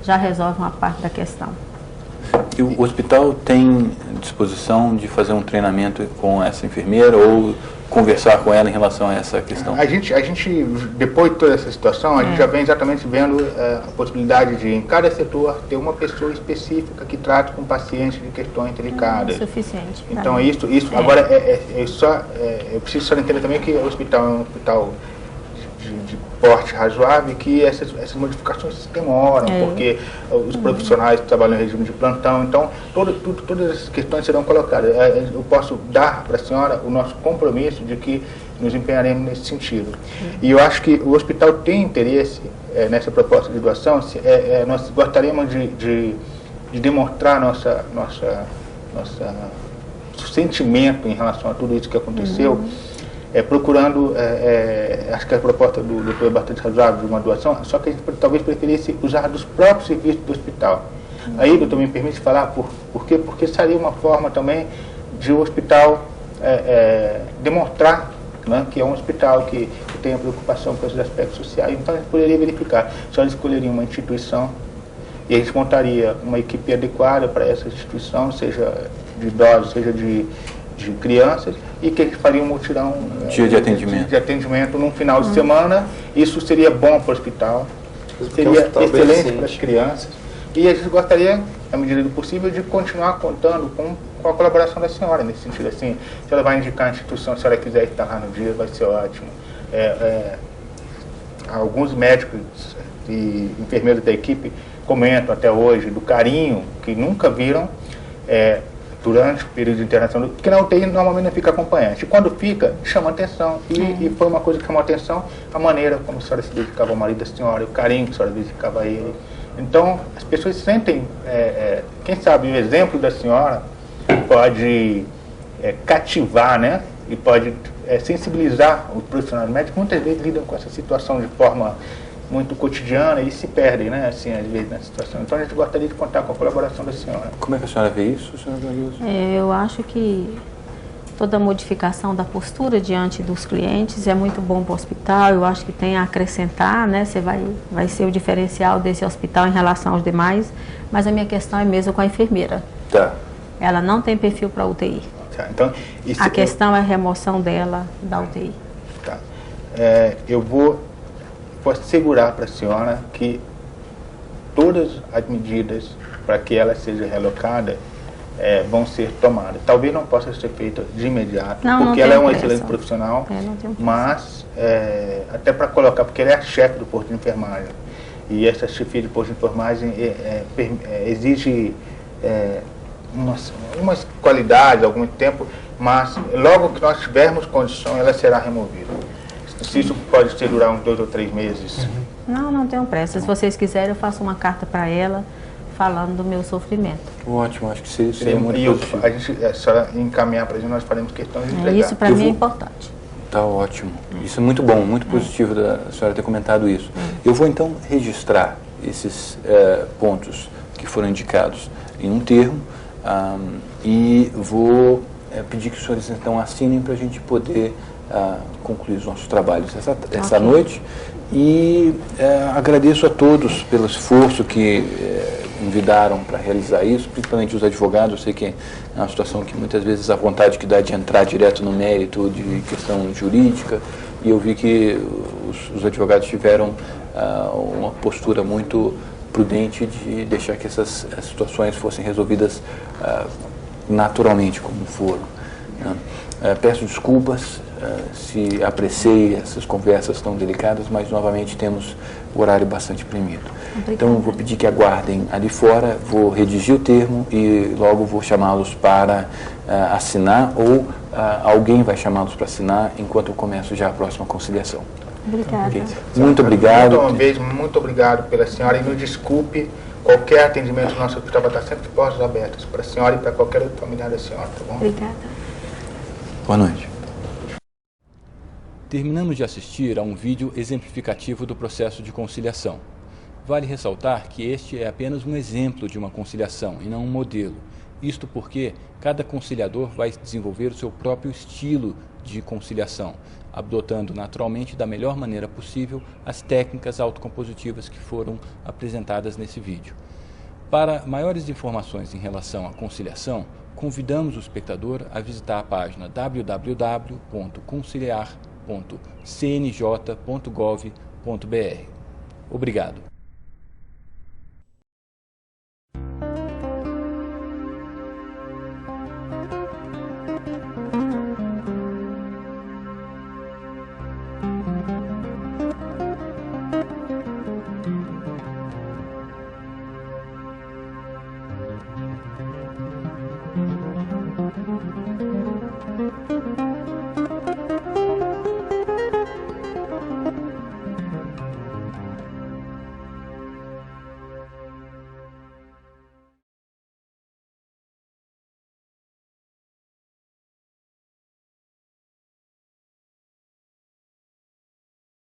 já resolve uma parte da questão. E o hospital tem disposição de fazer um treinamento com essa enfermeira ou conversar com ela em relação a essa questão? A gente depois de toda essa situação, a gente já vem exatamente vendo a possibilidade de, em cada setor, ter uma pessoa específica que trate com pacientes de questões delicadas. É suficiente. Então, isso agora, eu preciso só entender também que o hospital é um hospital de porte razoável, que essas modificações demoram, porque os profissionais trabalham em regime de plantão, então todas essas questões serão colocadas. Eu posso dar para a senhora o nosso compromisso de que nos empenharemos nesse sentido. E eu acho que o hospital tem interesse nessa proposta de doação. Nós gostaríamos de demonstrar nosso sentimento em relação a tudo isso que aconteceu, procurando, acho que a proposta do doutor é bastante razoável, de uma doação, só que a gente talvez preferisse usar dos próprios serviços do hospital. Aí, doutor, me permite falar por quê? Porque seria uma forma também de o hospital demonstrar, né, que é um hospital que tem a preocupação com esses aspectos sociais. Então a gente poderia verificar se a senhora escolheria uma instituição e a gente montaria uma equipe adequada para essa instituição, seja de idosos, seja de crianças, e que a gente faria um mutirão dia de atendimento. De atendimento num final de semana. Isso seria bom para o hospital, seria excelente para as crianças, e a gente gostaria, na medida do possível, de continuar contando com a colaboração da senhora, nesse sentido. Assim, se ela vai indicar a instituição, se ela quiser estar lá no dia, vai ser ótimo. Alguns médicos e enfermeiros da equipe comentam até hoje do carinho que nunca viram durante o período de internação, porque na UTI normalmente não fica acompanhante. E quando fica, chama atenção. E foi uma coisa que chamou atenção, a maneira como a senhora se dedicava ao marido da senhora, o carinho que a senhora dedicava a ele. Então, as pessoas sentem, quem sabe o exemplo da senhora pode cativar, né? E pode sensibilizar os profissionais médicos, muitas vezes lidam com essa situação de forma muito cotidiana e se perdem, né, assim, às vezes, nessa situação. Então a gente gostaria de contar com a colaboração da senhora. Como é que a senhora vê isso, senhora Valioso? Eu acho que toda modificação da postura diante dos clientes é muito bom para o hospital. Eu acho que tem a acrescentar, né, você vai ser o diferencial desse hospital em relação aos demais, mas a minha questão é mesmo com a enfermeira. Tá. Ela não tem perfil para UTI. Tá, então, a questão é a remoção dela da UTI. Tá. Eu vou assegurar para a senhora que todas as medidas para que ela seja relocada vão ser tomadas. Talvez não possa ser feita de imediato, porque ela é uma excelente profissional, mas até para colocar, porque ela é a chefe do posto de enfermagem, e essa chefia de posto de enfermagem exige umas qualidades, algum tempo, mas logo que nós tivermos condição, ela será removida. Se isso pode ser durar uns 2 ou 3 meses. Não tenho pressa. Se vocês quiserem, eu faço uma carta para ela falando do meu sofrimento. Ótimo, acho que seria muito positivo. A gente, se ela encaminhar para a gente, nós faremos questão de entregar. Isso para mim é importante. Tá ótimo. Isso é muito bom, muito positivo da senhora ter comentado isso. Eu vou então registrar esses pontos que foram indicados em um termo e vou pedir que os senhores então assinem para a gente poder concluir os nossos trabalhos essa noite. E agradeço a todos pelo esforço que envidaram para realizar isso, principalmente os advogados. Eu sei que é uma situação que muitas vezes a vontade que dá de entrar direto no mérito de questão jurídica, e eu vi que os advogados tiveram uma postura muito prudente de deixar que essas situações fossem resolvidas naturalmente, como foram. Peço desculpas se apreciei essas conversas tão delicadas, mas novamente temos o horário bastante premido. Obrigada. Então vou pedir que aguardem ali fora, vou redigir o termo e logo vou chamá-los para assinar, ou alguém vai chamá-los para assinar enquanto eu começo já a próxima conciliação. Obrigada. Okay. Muito obrigado. Uma vez, muito obrigado pela senhora, e nos desculpe, qualquer atendimento no nosso hospital vai estar sempre de portas abertas para a senhora e para qualquer outro familiar da senhora, tá bom? Obrigada. Boa noite. Terminamos de assistir a um vídeo exemplificativo do processo de conciliação. Vale ressaltar que este é apenas um exemplo de uma conciliação e não um modelo. Isto porque cada conciliador vai desenvolver o seu próprio estilo de conciliação, adotando naturalmente da melhor maneira possível as técnicas autocompositivas que foram apresentadas nesse vídeo. Para maiores informações em relação à conciliação, convidamos o espectador a visitar a página www.conciliar.cnj.gov.br. Obrigado.